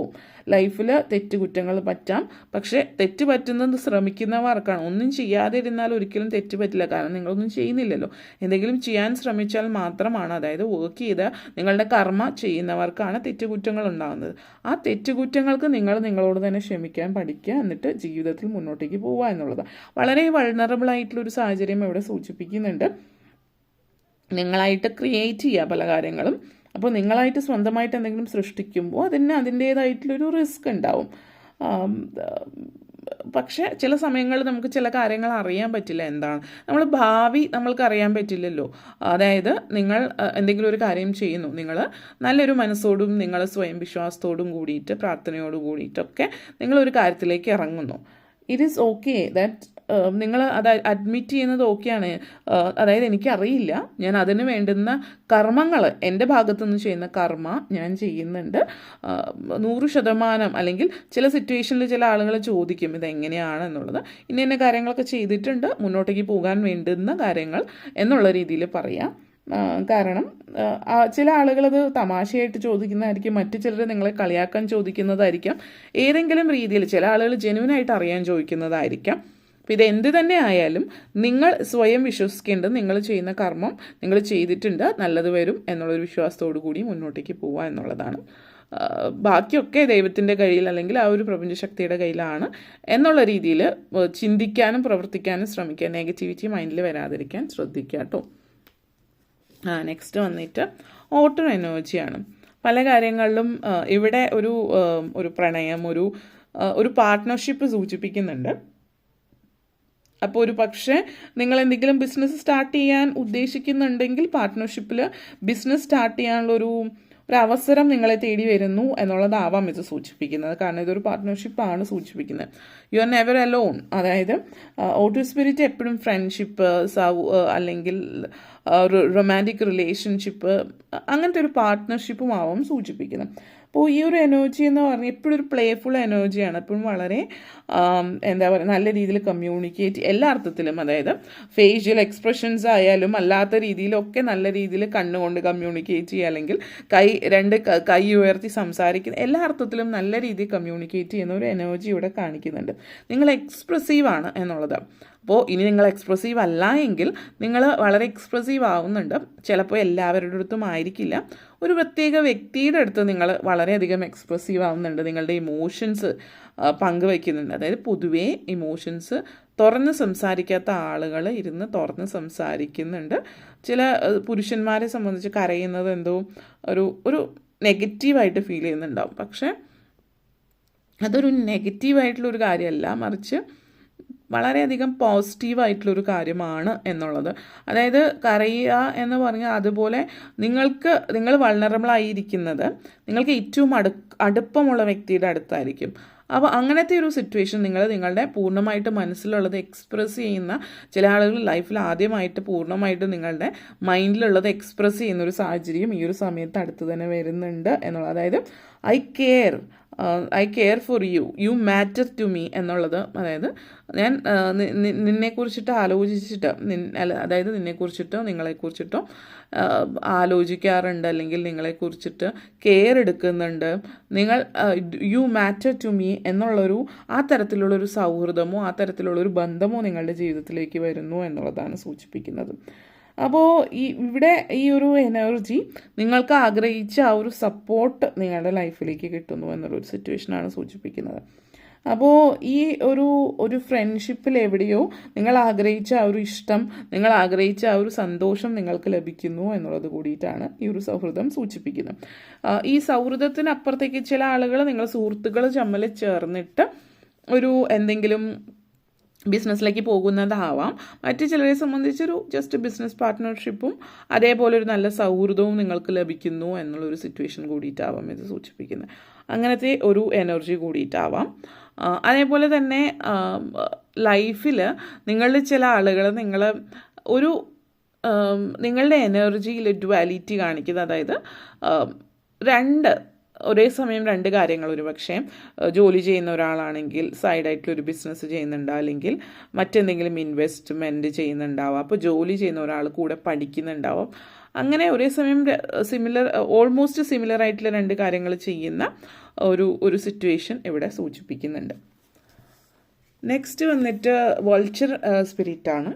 ലൈഫിൽ തെറ്റുകുറ്റങ്ങൾ പറ്റാം, പക്ഷേ തെറ്റ് പറ്റുന്നത് ശ്രമിക്കുന്നവർക്കാണ്. ഒന്നും ചെയ്യാതെ ഇരുന്നാൽ ഒരിക്കലും തെറ്റ് പറ്റില്ല, കാരണം നിങ്ങളൊന്നും ചെയ്യുന്നില്ലല്ലോ. എന്തെങ്കിലും ചെയ്യാൻ ശ്രമിച്ചാൽ മാത്രമാണ്, അതായത് വർക്ക് ചെയ്ത് നിങ്ങളുടെ കർമ്മ ചെയ്യുന്നവർക്കാണ് തെറ്റുകുറ്റങ്ങൾ ഉണ്ടാകുന്നത്. ആ തെറ്റുകുറ്റങ്ങൾക്ക് നിങ്ങളോട് തന്നെ ക്ഷമിക്കാൻ പഠിക്കുക, എന്നിട്ട് ജീവിതത്തിൽ മുന്നോട്ടേക്ക് പോവുക എന്നുള്ളത് വളരെ വൾണറബിൾ ആയിട്ടുള്ളൊരു സാഹചര്യം ഇവിടെ സൂചിപ്പിക്കുന്നുണ്ട്. നിങ്ങളായിട്ട് ക്രിയേറ്റ് ചെയ്യുക പല കാര്യങ്ങളും. അപ്പോൾ നിങ്ങളായിട്ട് സ്വന്തമായിട്ട് എന്തെങ്കിലും സൃഷ്ടിക്കുമ്പോൾ അതിൻ്റേതായിട്ടുള്ളൊരു റിസ്ക് ഉണ്ടാവും. പക്ഷേ ചില സമയങ്ങളിൽ നമുക്ക് ചില കാര്യങ്ങൾ അറിയാൻ പറ്റില്ല എന്താണ് നമ്മൾ ഭാവി നമ്മൾക്ക് അറിയാൻ പറ്റില്ലല്ലോ. അതായത് നിങ്ങൾ എന്തെങ്കിലും ഒരു കാര്യം ചെയ്യുന്നു, നിങ്ങൾ നല്ലൊരു മനസ്സോടും നിങ്ങൾ സ്വയം വിശ്വാസത്തോടും കൂടിയിട്ട് പ്രാർത്ഥനയോടും കൂടിയിട്ടൊക്കെ നിങ്ങളൊരു കാര്യത്തിലേക്ക് ഇറങ്ങുന്നു. ഇറ്റ് ഈസ് ഓക്കെ ദാറ്റ് നിങ്ങൾ അത് അഡ്മിറ്റ് ചെയ്യുന്നത് ഓക്കെയാണ്. അതായത് എനിക്കറിയില്ല, ഞാൻ അതിന് വേണ്ടുന്ന കർമ്മങ്ങൾ എൻ്റെ ഭാഗത്തുനിന്ന് ചെയ്യുന്ന കർമ്മ ഞാൻ ചെയ്യുന്നുണ്ട് 100%. അല്ലെങ്കിൽ ചില സിറ്റുവേഷനിൽ ചില ആളുകൾ ചോദിക്കും ഇതെങ്ങനെയാണെന്നുള്ളത്. ഇന്ന കാര്യങ്ങളൊക്കെ ചെയ്തിട്ടുണ്ട്, മുന്നോട്ടേക്ക് പോകാൻ വേണ്ടുന്ന കാര്യങ്ങൾ എന്നുള്ള രീതിയിൽ പറയാം. കാരണം ചില ആളുകളത് തമാശയായിട്ട് ചോദിക്കുന്നതായിരിക്കും, മറ്റു ചിലർ നിങ്ങളെ കളിയാക്കാൻ ചോദിക്കുന്നതായിരിക്കാം, ഏതെങ്കിലും രീതിയിൽ ചില ആളുകൾ ജെന്യുവനായിട്ട് അറിയാൻ ചോദിക്കുന്നതായിരിക്കാം. അപ്പോൾ ഇത് എന്ത് തന്നെ ആയാലും നിങ്ങൾ സ്വയം വിശ്വസിക്കേണ്ടത് നിങ്ങൾ ചെയ്യുന്ന കർമ്മം നിങ്ങൾ ചെയ്തിട്ടുണ്ട്, നല്ലത് വരും എന്നുള്ളൊരു വിശ്വാസത്തോടു കൂടി മുന്നോട്ടേക്ക് പോവുക എന്നുള്ളതാണ്. ബാക്കിയൊക്കെ ദൈവത്തിൻ്റെ കയ്യിൽ അല്ലെങ്കിൽ ആ ഒരു പ്രപഞ്ചശക്തിയുടെ കയ്യിലാണ് എന്നുള്ള രീതിയിൽ ചിന്തിക്കാനും പ്രവർത്തിക്കാനും ശ്രമിക്കുക. നെഗറ്റിവിറ്റി മൈൻഡിൽ വരാതിരിക്കാൻ ശ്രദ്ധിക്കുക കേട്ടോ. നെക്സ്റ്റ് വന്നിട്ട് ഓട്ടോ എനർജിയാണ്. പല കാര്യങ്ങളിലും ഇവിടെ ഒരു പ്രണയം, ഒരു പാർട്ട്ണർഷിപ്പ് സൂചിപ്പിക്കുന്നുണ്ട്. അപ്പോൾ ഒരു പക്ഷേ നിങ്ങൾ എന്തെങ്കിലും ബിസിനസ് സ്റ്റാർട്ട് ചെയ്യാൻ ഉദ്ദേശിക്കുന്നുണ്ടെങ്കിൽ പാർട്ട്ണർഷിപ്പിൽ ബിസിനസ് സ്റ്റാർട്ട് ചെയ്യാനുള്ള ഒരു അവസരം നിങ്ങളെ തേടി വരുന്നു എന്നുള്ളതാവാം ഇത് സൂചിപ്പിക്കുന്നത്. കാരണം ഇതൊരു പാർട്ട്ണർഷിപ്പാണ് സൂചിപ്പിക്കുന്നത്. You are never alone. അതായത് ഓട്ടോ സ്പിരിറ്റ് എപ്പോഴും ഫ്രണ്ട്ഷിപ്പ്, അല്ലെങ്കിൽ റൊമാൻറ്റിക് റിലേഷൻഷിപ്പ്, അങ്ങനത്തെ ഒരു പാർട്ട്ണർഷിപ്പും ആവും സൂചിപ്പിക്കുന്നത്. അപ്പോൾ ഈ ഒരു എനർജി എന്ന് പറഞ്ഞാൽ എപ്പോഴും ഒരു പ്ലേഫുൾ എനർജിയാണ്. എപ്പോഴും വളരെ എന്താ പറയുക, നല്ല രീതിയിൽ കമ്മ്യൂണിക്കേറ്റ് എല്ലാ അർത്ഥത്തിലും, അതായത് ഫേഷ്യൽ എക്സ്പ്രഷൻസ് ആയാലും അല്ലാത്ത രീതിയിലൊക്കെ നല്ല രീതിയിൽ കണ്ണുകൊണ്ട് കമ്മ്യൂണിക്കേറ്റ് ചെയ്യുക, അല്ലെങ്കിൽ രണ്ട് കൈ ഉയർത്തി സംസാരിക്കുന്ന എല്ലാ അർത്ഥത്തിലും നല്ല രീതിയിൽ കമ്മ്യൂണിക്കേറ്റ് ചെയ്യുന്ന ഒരു എനർജി ഇവിടെ കാണിക്കുന്നുണ്ട്. നിങ്ങൾ എക്സ്പ്രസീവാണ് എന്നുള്ളത്. അപ്പോൾ ഇനി നിങ്ങൾ എക്സ്പ്രസീവ് അല്ല എങ്കിൽ നിങ്ങൾ വളരെ എക്സ്പ്രസീവ് ആവുന്നുണ്ട്. ചിലപ്പോൾ എല്ലാവരുടെ അടുത്തും ആയിരിക്കില്ല, ഒരു പ്രത്യേക വ്യക്തിയുടെ അടുത്ത് നിങ്ങൾ വളരെയധികം എക്സ്പ്രസീവ് ആവുന്നുണ്ട്, നിങ്ങളുടെ ഇമോഷൻസ് പങ്കുവയ്ക്കുന്നുണ്ട്. അതായത് പൊതുവേ ഇമോഷൻസ് തുറന്ന് സംസാരിക്കാത്ത ആളുകൾ ഇരുന്ന് തുറന്ന് സംസാരിക്കുന്നുണ്ട്. ചില പുരുഷന്മാരെ സംബന്ധിച്ച് കരയുന്നത് എന്തോ ഒരു നെഗറ്റീവായിട്ട് ഫീൽ ചെയ്യുന്നുണ്ടാവും. പക്ഷേ അതൊരു നെഗറ്റീവായിട്ടുള്ളൊരു കാര്യമല്ല, മറിച്ച് വളരെയധികം പോസിറ്റീവായിട്ടുള്ളൊരു കാര്യമാണ് എന്നുള്ളത്. അതായത് കരയുക എന്ന് പറഞ്ഞാൽ അതുപോലെ നിങ്ങൾ വൾണറബിളായിരിക്കുന്നത് നിങ്ങൾക്ക് ഏറ്റവും അടുപ്പമുള്ള വ്യക്തിയുടെ അടുത്തായിരിക്കും. അപ്പോൾ അങ്ങനത്തെ ഒരു സിറ്റുവേഷൻ നിങ്ങളുടെ പൂർണ്ണമായിട്ട് മനസ്സിലുള്ളത് എക്സ്പ്രസ് ചെയ്യുന്ന, ചില ആളുകൾ ലൈഫിൽ ആദ്യമായിട്ട് പൂർണ്ണമായിട്ട് നിങ്ങളുടെ മൈൻഡിലുള്ളത് എക്സ്പ്രസ് ചെയ്യുന്ന ഒരു സാഹചര്യം ഈ ഒരു സമയത്ത് അടുത്ത് തന്നെ വരുന്നുണ്ട് എന്നുള്ളത്. അതായത് I care for you matter to me എന്നുള്ളത്. അതായത് ഞാൻ നിന്നെക്കുറിച്ചിട്ട് ആലോചിച്ചിട്ട്, അതായത് നിന്നെക്കുറിച്ചിട്ടോ നിങ്ങളെക്കുറിച്ചിട്ടോ ആലോചിക്കാറുണ്ട്, അല്ലെങ്കിൽ നിങ്ങളെക്കുറിച്ചിട്ട് കെയർ എടുക്കുന്നുണ്ട്. യു മാറ്റർ ടു മീ എന്നുള്ളൊരു ആ തരത്തിലുള്ളൊരു സൗഹൃദമോ ആ തരത്തിലുള്ളൊരു ബന്ധമോ നിങ്ങളുടെ ജീവിതത്തിലേക്ക് വരുന്നു എന്നുള്ളതാണ് സൂചിപ്പിക്കുന്നത്. അപ്പോൾ ഇവിടെ ഈ ഒരു എനർജി നിങ്ങൾക്ക് ആഗ്രഹിച്ച ആ ഒരു സപ്പോർട്ട് നിങ്ങളുടെ ലൈഫിലേക്ക് കിട്ടുന്നു എന്നുള്ളൊരു സിറ്റുവേഷനാണ് സൂചിപ്പിക്കുന്നത്. അപ്പോൾ ഈ ഒരു ഫ്രണ്ട്ഷിപ്പിൽ എവിടെയോ നിങ്ങൾ ആഗ്രഹിച്ച ആ ഒരു ഇഷ്ടം, നിങ്ങൾ ആഗ്രഹിച്ച ആ ഒരു സന്തോഷം നിങ്ങൾക്ക് ലഭിക്കുന്നു എന്നുള്ളത് കൂടിയിട്ടാണ് ഈ ഒരു സൗഹൃദം സൂചിപ്പിക്കുന്നത്. ഈ സൗഹൃദത്തിനപ്പുറത്തേക്ക് ചില ആളുകൾ നിങ്ങൾ സുഹൃത്തുക്കൾ തമ്മിൽ ചേർന്നിട്ട് എന്തെങ്കിലും ബിസിനസ്സിലേക്ക് പോകുന്നതാവാം. മറ്റു ചിലരെ സംബന്ധിച്ചൊരു ജസ്റ്റ് ബിസിനസ് പാർട്ട്ണർഷിപ്പും അതേപോലെ ഒരു നല്ല സൗഹൃദവും നിങ്ങൾക്ക് ലഭിക്കുന്നു എന്നുള്ളൊരു സിറ്റുവേഷൻ കൂടിയിട്ടാവാം ഇത് സൂചിപ്പിക്കുന്നത്. അങ്ങനത്തെ ഒരു എനർജി കൂടിയിട്ടാവാം. അതേപോലെ തന്നെ ലൈഫിൽ നിങ്ങളിൽ ചില ആളുകൾ നിങ്ങളുടെ എനർജിയിൽ ഡ്വാലിറ്റി കാണിക്കുന്നത്, അതായത് ഒരേ സമയം രണ്ട് കാര്യങ്ങൾ, ഒരു പക്ഷേ ജോലി ചെയ്യുന്ന ഒരാളാണെങ്കിൽ സൈഡായിട്ടുള്ളൊരു ബിസിനസ് ചെയ്യുന്നുണ്ട്, അല്ലെങ്കിൽ മറ്റെന്തെങ്കിലും ഇൻവെസ്റ്റ്മെൻറ്റ് ചെയ്യുന്നുണ്ടാവാം. അപ്പോൾ ജോലി ചെയ്യുന്ന ഒരാൾ കൂടെ പഠിക്കുന്നുണ്ടാവാം. അങ്ങനെ ഒരേ സമയം ഓൾമോസ്റ്റ് സിമിലർ ആയിട്ടുള്ള രണ്ട് കാര്യങ്ങൾ ചെയ്യുന്ന ഒരു സിറ്റുവേഷൻ ഇവിടെ സൂചിപ്പിക്കുന്നുണ്ട്. നെക്സ്റ്റ് വന്നിട്ട് വൾച്ചർ സ്പിരിറ്റാണ്.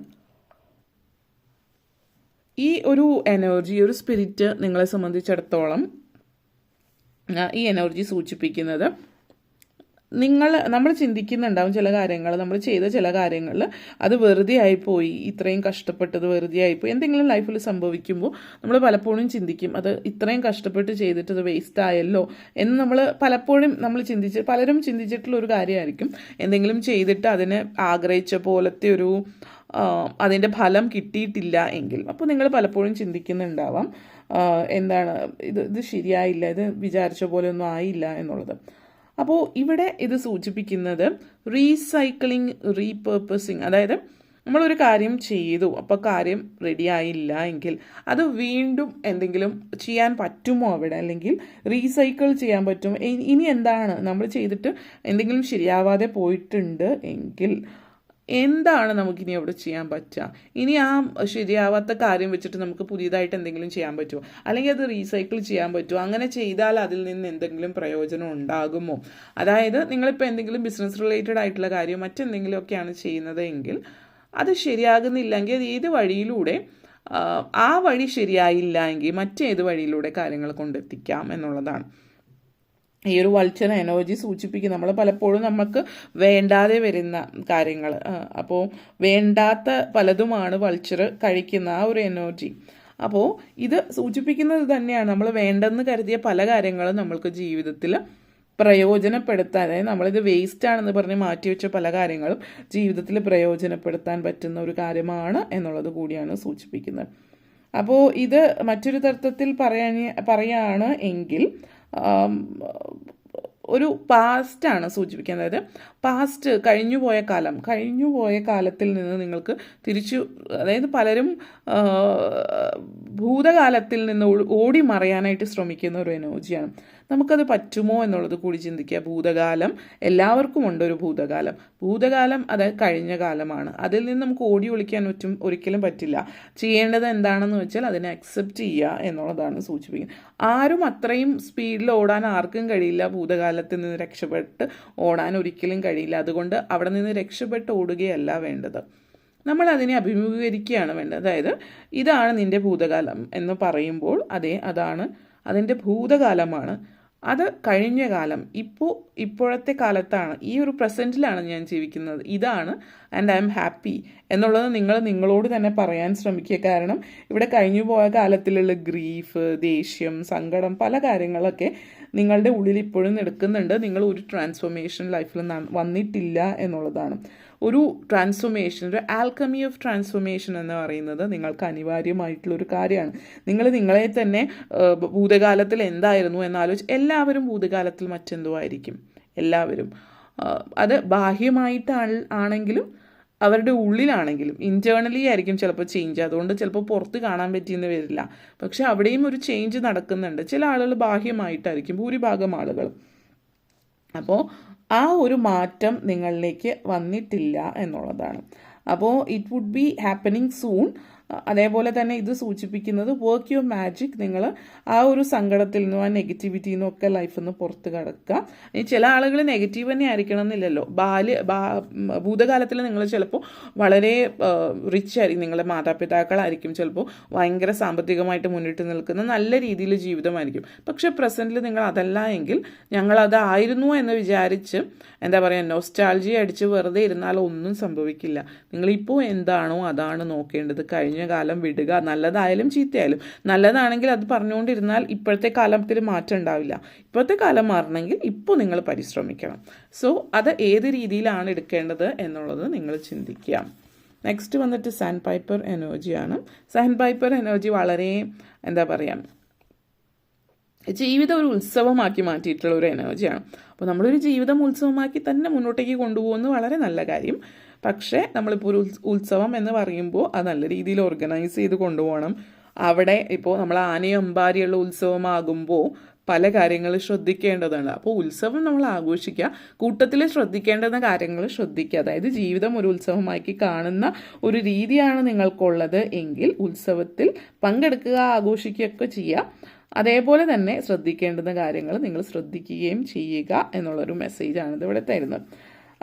ഈ ഒരു എനർജി, ഒരു സ്പിരിറ്റ് നിങ്ങളെ സംബന്ധിച്ചിടത്തോളം ഈ എനർജി സൂചിപ്പിക്കുന്നത് നമ്മൾ ചിന്തിക്കുന്നുണ്ടാവും ചില കാര്യങ്ങൾ, നമ്മൾ ചെയ്ത ചില കാര്യങ്ങളിൽ അത് വെറുതെ ആയിപ്പോയി, ഇത്രയും കഷ്ടപ്പെട്ടത് വെറുതെ ആയിപ്പോയി. എന്തെങ്കിലും ലൈഫിൽ സംഭവിക്കുമ്പോൾ നമ്മൾ പലപ്പോഴും ചിന്തിക്കും, അത് ഇത്രയും കഷ്ടപ്പെട്ട് ചെയ്തിട്ട് അത് വേസ്റ്റ് ആയല്ലോ എന്ന് പലപ്പോഴും പലരും ചിന്തിച്ചിട്ടുള്ള ഒരു കാര്യമായിരിക്കും. എന്തെങ്കിലും ചെയ്തിട്ട് അതിന് ആഗ്രഹിച്ച പോലത്തെ അതിൻ്റെ ഫലം കിട്ടിയിട്ടില്ല എങ്കിൽ. അപ്പോൾ നിങ്ങൾ പലപ്പോഴും ചിന്തിക്കുന്നുണ്ടാവാം, എന്താണ് ഇത് ശരിയായില്ല, ഇത് വിചാരിച്ച പോലെ ഒന്നും ആയില്ല എന്നുള്ളത്. അപ്പോൾ ഇവിടെ ഇത് സൂചിപ്പിക്കുന്നത് റീസൈക്ലിംഗ്, റീപർപ്പസിങ്. അതായത് നമ്മളൊരു കാര്യം ചെയ്തു, അപ്പോൾ കാര്യം റെഡി ആയില്ല എങ്കിൽ അത് വീണ്ടും എന്തെങ്കിലും ചെയ്യാൻ പറ്റുമോ അവിടെ, അല്ലെങ്കിൽ റീസൈക്കിൾ ചെയ്യാൻ പറ്റുമോ, ഇനി എന്താണ് നമ്മൾ ചെയ്തിട്ട് എന്തെങ്കിലും ശരിയാവാതെ പോയിട്ടുണ്ട് എങ്കിൽ എന്താണ് നമുക്കിനി അവിടെ ചെയ്യാൻ പറ്റുക, ഇനി ആ ശരിയാവാത്ത കാര്യം വെച്ചിട്ട് നമുക്ക് പുതിയതായിട്ട് എന്തെങ്കിലും ചെയ്യാൻ പറ്റുമോ, അല്ലെങ്കിൽ അത് റീസൈക്കിൾ ചെയ്യാൻ പറ്റുമോ, അങ്ങനെ ചെയ്താൽ അതിൽ നിന്ന് എന്തെങ്കിലും പ്രയോജനം ഉണ്ടാകുമോ. അതായത് നിങ്ങളിപ്പോൾ എന്തെങ്കിലും ബിസിനസ് റിലേറ്റഡ് ആയിട്ടുള്ള കാര്യം മറ്റെന്തെങ്കിലുമൊക്കെയാണ് ചെയ്യുന്നത് എങ്കിൽ അത് ശരിയാകുന്നില്ലെങ്കിൽ അത് ഏത് വഴിയിലൂടെ, ആ വഴി ശരിയായില്ല എങ്കിൽ മറ്റേത് വഴിയിലൂടെ കാര്യങ്ങൾ കൊണ്ടെത്തിക്കാം എന്നുള്ളതാണ് ഈ ഒരു വൾച്ചർ എനർജി സൂചിപ്പിക്കും. നമ്മൾ പലപ്പോഴും നമുക്ക് വേണ്ടാതെ വരുന്ന കാര്യങ്ങൾ, അപ്പോൾ വേണ്ടാത്ത പലതുമാണ് വൾച്ചർ കഴിക്കുന്ന ആ ഒരു എനർജി. അപ്പോൾ ഇത് സൂചിപ്പിക്കുന്നത് തന്നെയാണ് നമ്മൾ വേണ്ടെന്ന് കരുതിയ പല കാര്യങ്ങളും നമ്മൾക്ക് ജീവിതത്തിൽ പ്രയോജനപ്പെടുത്താൻ, അതായത് നമ്മളിത് വേസ്റ്റ് ആണെന്ന് പറഞ്ഞ് മാറ്റിവെച്ച പല കാര്യങ്ങളും ജീവിതത്തിൽ പ്രയോജനപ്പെടുത്താൻ പറ്റുന്ന ഒരു കാര്യമാണ് എന്നുള്ളത് കൂടിയാണ് സൂചിപ്പിക്കുന്നത്. അപ്പോൾ ഇത് മറ്റൊരു തരത്തിൽ പറയാണ് എങ്കിൽ ഒരു പാസ്റ്റാണ് സൂചിപ്പിക്കുന്നത്. അതായത് പാസ്റ്റ്, കഴിഞ്ഞുപോയ കാലത്തിൽ നിന്ന് നിങ്ങൾക്ക് അതായത് പലരും ഭൂതകാലത്തിൽ നിന്ന് ഓടി മറയാനായിട്ട് ശ്രമിക്കുന്ന ഒരു എനർജിയാണ്. നമുക്കത് പറ്റുമോ എന്നുള്ളത് കൂടി ചിന്തിക്കുക. ഭൂതകാലം, എല്ലാവർക്കും ഉണ്ട് ഒരു ഭൂതകാലം അതായത് കഴിഞ്ഞ കാലമാണ്. അതിൽ നിന്ന് നമുക്ക് ഓടി ഒളിക്കാൻ ഒരിക്കലും പറ്റില്ല. ചെയ്യേണ്ടത് എന്താണെന്ന് വെച്ചാൽ അതിനെ അക്സെപ്റ്റ് ചെയ്യുക എന്നുള്ളതാണ് സൂചിപ്പിക്കുന്നത്. ആരും അത്രയും സ്പീഡിൽ ഓടാൻ ആർക്കും കഴിയില്ല, ഭൂതകാലത്തിൽ നിന്ന് രക്ഷപ്പെട്ട് ഓടാൻ ഒരിക്കലും കഴിയില്ല. അതുകൊണ്ട് അവിടെ നിന്ന് രക്ഷപ്പെട്ട് ഓടുകയല്ല വേണ്ടത്, നമ്മൾ അതിനെ അഭിമുഖീകരിക്കുകയാണ് വേണ്ടത്. അതായത് ഇതാണ് നിൻ്റെ ഭൂതകാലം എന്ന് പറയുമ്പോൾ അതാണ് അതിൻ്റെ ഭൂതകാലമാണ്, അത് കഴിഞ്ഞ കാലം. ഇപ്പോഴത്തെ കാലത്താണ്, ഈ ഒരു പ്രസൻറ്റിലാണ് ഞാൻ ജീവിക്കുന്നത്, ഇതാണ് ആൻഡ് ഐ എം ഹാപ്പി എന്നുള്ളത് നിങ്ങളോട് തന്നെ പറയാൻ ശ്രമിക്കുക. കാരണം ഇവിടെ കഴിഞ്ഞു പോയ കാലത്തിലുള്ള ഗ്രീഫ്, ദേഷ്യം, സങ്കടം, പല കാര്യങ്ങളൊക്കെ നിങ്ങളുടെ ഉള്ളിൽ ഇപ്പോഴും എടുക്കുന്നുണ്ട്. നിങ്ങൾ ഒരു ട്രാൻസ്ഫോർമേഷൻ ലൈഫിൽ വന്നിട്ടില്ല എന്നുള്ളതാണ്. ഒരു ട്രാൻസ്ഫോർമേഷൻ, ഒരു ആൽക്കമി ഓഫ് ട്രാൻസ്ഫോർമേഷൻ എന്ന് പറയുന്നത് നിങ്ങൾക്ക് അനിവാര്യമായിട്ടുള്ളൊരു കാര്യമാണ്. നിങ്ങളെ തന്നെ ഭൂതകാലത്തിൽ എന്തായിരുന്നു എന്നാലോചിച്ച്, എല്ലാവരും ഭൂതകാലത്തിൽ മറ്റെന്തോ ആയിരിക്കും, എല്ലാവരും. അത് ബാഹ്യമായിട്ടാണെങ്കിലും അവരുടെ ഉള്ളിലാണെങ്കിലും ഇൻറ്റേർണലി ആയിരിക്കും ചിലപ്പോൾ ചേഞ്ച്. അതുകൊണ്ട് ചിലപ്പോൾ പുറത്ത് കാണാൻ പറ്റിയെന്ന് വരില്ല, പക്ഷെ അവിടെയും ഒരു ചേഞ്ച് നടക്കുന്നുണ്ട്. ചില ആളുകൾ ബാഹ്യമായിട്ടായിരിക്കും, ഭൂരിഭാഗം ആളുകളും. അപ്പോൾ ആ ഒരു മാറ്റം നിങ്ങളിലേക്ക് വന്നിട്ടില്ല എന്നുള്ളതാണ്. അപ്പോൾ it would be happening soon. അതേപോലെ തന്നെ ഇത് സൂചിപ്പിക്കുന്നത് വർക്ക് യുവർ മാജിക്. നിങ്ങൾ ആ ഒരു സങ്കടത്തിൽ നിന്നും ആ നെഗറ്റിവിറ്റിയിൽ നിന്നും ഒക്കെ ലൈഫിൽ നിന്ന് പുറത്ത് കിടക്കുക. ഇനി ചില ആളുകൾ നെഗറ്റീവ് തന്നെ ആയിരിക്കണം എന്നില്ലല്ലോ. ഭൂതകാലത്തിൽ നിങ്ങൾ ചിലപ്പോൾ വളരെ റിച്ച് ആയിരിക്കും, നിങ്ങളുടെ മാതാപിതാക്കളായിരിക്കും ചിലപ്പോൾ ഭയങ്കര സാമ്പത്തികമായിട്ട് മുന്നിട്ട് നിൽക്കുന്ന നല്ല രീതിയിൽ ജീവിതമായിരിക്കും. പക്ഷെ പ്രസൻറ്റിൽ നിങ്ങൾ അതല്ല എങ്കിൽ ഞങ്ങളതായിരുന്നു എന്ന് വിചാരിച്ച് നൊസ്റ്റാൾജി അടിച്ച് വെറുതെ ഇരുന്നാൽ ഒന്നും സംഭവിക്കില്ല. നിങ്ങളിപ്പോൾ എന്താണോ അതാണ് നോക്കേണ്ടത്. കഴിഞ്ഞ കാലം വിടുക, നല്ലതായാലും ചീത്തയായാലും. നല്ലതാണെങ്കിൽ അത് പറഞ്ഞുകൊണ്ടിരുന്നാൽ ഇപ്പോഴത്തെ കാലത്തിൽ മാറ്റം ഉണ്ടാവില്ല. ഇപ്പോഴത്തെ കാലം മാറണമെങ്കിൽ ഇപ്പോൾ നിങ്ങൾ പരിശ്രമിക്കണം. സോ അത് ഏത് രീതിയിലാണ് എടുക്കേണ്ടത് എന്നുള്ളത് നിങ്ങൾ ചിന്തിക്കുക. നെക്സ്റ്റ് വന്നിട്ട് സാൻഡ് പൈപ്പർ എനർജിയാണ്. സാൻഡ് പൈപ്പർ എനർജി വളരെ ജീവിതം ഒരു ഉത്സവമാക്കി മാറ്റിയിട്ടുള്ള ഒരു എനർജിയാണ്. അപ്പോൾ നമ്മളൊരു ജീവിതം ഉത്സവമാക്കി തന്നെ മുന്നോട്ടേക്ക് കൊണ്ടുപോകുന്നത് വളരെ നല്ല കാര്യം. പക്ഷേ നമ്മളിപ്പോൾ ഒരു ഉത്സവം എന്ന് പറയുമ്പോൾ അത് നല്ല രീതിയിൽ ഓർഗനൈസ് ചെയ്ത് കൊണ്ടുപോകണം. അവിടെ ഇപ്പോൾ നമ്മൾ ആനയമ്പാരിയുള്ള ഉത്സവമാകുമ്പോൾ പല കാര്യങ്ങൾ ശ്രദ്ധിക്കേണ്ടതുണ്ട്. അപ്പോൾ ഉത്സവം നമ്മൾ ആഘോഷിക്കുക, കൂട്ടത്തിൽ ശ്രദ്ധിക്കേണ്ടുന്ന കാര്യങ്ങൾ ശ്രദ്ധിക്കുക. അതായത് ജീവിതം ഒരു ഉത്സവമാക്കി കാണുന്ന ഒരു രീതിയാണ് നിങ്ങൾക്കുള്ളത് എങ്കിൽ ഉത്സവത്തിൽ പങ്കെടുക്കുക, ആഘോഷിക്കുകയൊക്കെ ചെയ്യുക. അതേപോലെ തന്നെ ശ്രദ്ധിക്കേണ്ടുന്ന കാര്യങ്ങൾ നിങ്ങൾ ശ്രദ്ധിക്കുകയും ചെയ്യുക എന്നുള്ളൊരു മെസ്സേജാണ് ഇത് ഇവിടെ തരുന്നത്.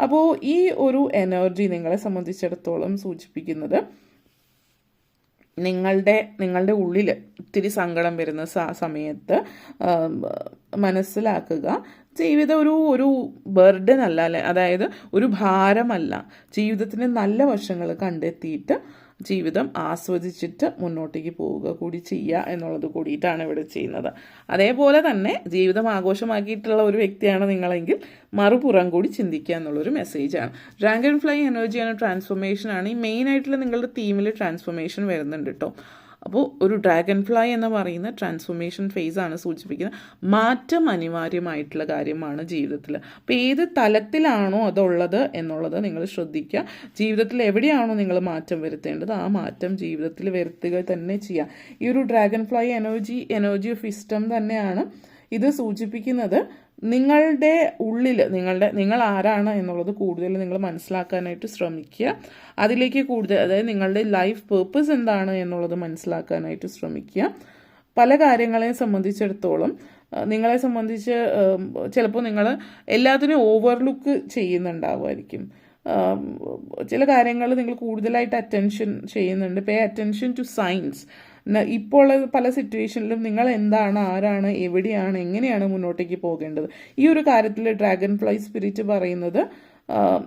അപ്പോൾ ഈ ഒരു എനർജി നിങ്ങളെ സംബന്ധിച്ചിടത്തോളം സൂചിപ്പിക്കുന്നത് നിങ്ങളുടെ ഉള്ളിൽ ഇത്തിരി സങ്കടം വരുന്ന സമയത്ത് മനസ്സിലാക്കുക, ജീവിതം ഒരു ബർഡൻ അല്ല, അല്ലെ, അതായത് ഒരു ഭാരമല്ല. ജീവിതത്തിൻ്റെ നല്ല വശങ്ങൾ കണ്ടെത്തിയിട്ട് ജീവിതം ആസ്വദിച്ചിട്ട് മുന്നോട്ടേക്ക് പോവുക കൂടി ചെയ്യുക എന്നുള്ളത് കൂടിയിട്ടാണ് ഇവിടെ ചെയ്യുന്നത്. അതേപോലെ തന്നെ ജീവിതം ആഘോഷമാക്കിയിട്ടുള്ള ഒരു വ്യക്തിയാണ് നിങ്ങളെങ്കിൽ മറുപുറം കൂടി ചിന്തിക്കുക എന്നുള്ളൊരു മെസ്സേജാണ്. ഡ്രാഗൺ ഫ്ലൈ എനർജിയാണ്, ട്രാൻസ്ഫോർമേഷനാണ്. ഈ മെയിനായിട്ടുള്ള നിങ്ങളുടെ തീമിൽ ട്രാൻസ്ഫോർമേഷൻ വരുന്നുണ്ട് കേട്ടോ. അപ്പോൾ ഒരു ഡ്രാഗൺ ഫ്ലൈ എന്ന് പറയുന്ന ട്രാൻസ്ഫോർമേഷൻ ഫേസാണ് സൂചിപ്പിക്കുന്നത്. മാറ്റം അനിവാര്യമായിട്ടുള്ള കാര്യമാണ് ജീവിതത്തിൽ. അപ്പോൾ ഏത് തലത്തിലാണോ അതുള്ളത് എന്നുള്ളത് നിങ്ങൾ ശ്രദ്ധിക്കുക. ജീവിതത്തിൽ എവിടെയാണോ നിങ്ങൾ മാറ്റം വരുത്തേണ്ടത് ആ മാറ്റം ജീവിതത്തിൽ വരുത്തുക തന്നെ ചെയ്യുക. ഈ ഒരു dragon fly energy of wisdom തന്നെയാണ് ഇത് സൂചിപ്പിക്കുന്നത്. നിങ്ങളുടെ ഉള്ളിൽ നിങ്ങൾ ആരാണ് എന്നുള്ളത് കൂടുതൽ നിങ്ങൾ മനസ്സിലാക്കാനായിട്ട് ശ്രമിക്കുക. അതിലേക്ക് കൂടുതൽ, അതായത് നിങ്ങളുടെ ലൈഫ് പേർപ്പസ് എന്താണ് എന്നുള്ളത് മനസ്സിലാക്കാനായിട്ട് ശ്രമിക്കുക. പല കാര്യങ്ങളെ സംബന്ധിച്ചിടത്തോളം നിങ്ങളെ സംബന്ധിച്ച് ചിലപ്പോൾ നിങ്ങൾ എല്ലാത്തിനും ഓവർലുക്ക് ചെയ്യുന്നുണ്ടാവുമായിരിക്കും. ചില കാര്യങ്ങൾ നിങ്ങൾ കൂടുതലായിട്ട് അറ്റൻഷൻ ചെയ്യുന്നുണ്ട്. Pay attention to signs. ഇപ്പോൾ പല സിറ്റുവേഷനിലും നിങ്ങൾ എന്താണ്, ആരാണ്, എവിടെയാണ്, എങ്ങനെയാണ് മുന്നോട്ടേക്ക് പോകേണ്ടത്, ഈ ഒരു കാര്യത്തിൽ ഡ്രാഗൺ ഫ്ലൈ സ്പിരിറ്റ് പറയുന്നത്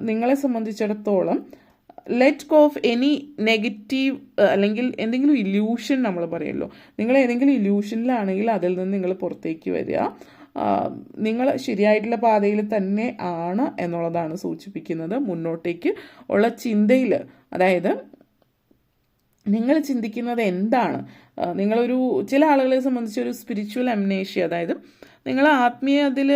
നിങ്ങളെ സംബന്ധിച്ചിടത്തോളം let go of any negative അല്ലെങ്കിൽ എന്തെങ്കിലും ഇല്യൂഷൻ നമ്മൾ പറയുമല്ലോ, നിങ്ങൾ ഏതെങ്കിലും ഇല്യൂഷനിലാണെങ്കിൽ അതിൽ നിന്ന് നിങ്ങൾ പുറത്തേക്ക് വരിക. നിങ്ങൾ ശരിയായിട്ടുള്ള പാതയിൽ തന്നെ ആണ് എന്നുള്ളതാണ് സൂചിപ്പിക്കുന്നത്. മുന്നോട്ടേക്ക് ഉള്ള ചിന്തയിൽ, അതായത് നിങ്ങൾ ചിന്തിക്കുന്നത് എന്താണ്, ചില ആളുകളെ സംബന്ധിച്ച് ഒരു സ്പിരിച്വൽ അംനേഷ്യ, അതായത് നിങ്ങൾ ആത്മീയതയിൽ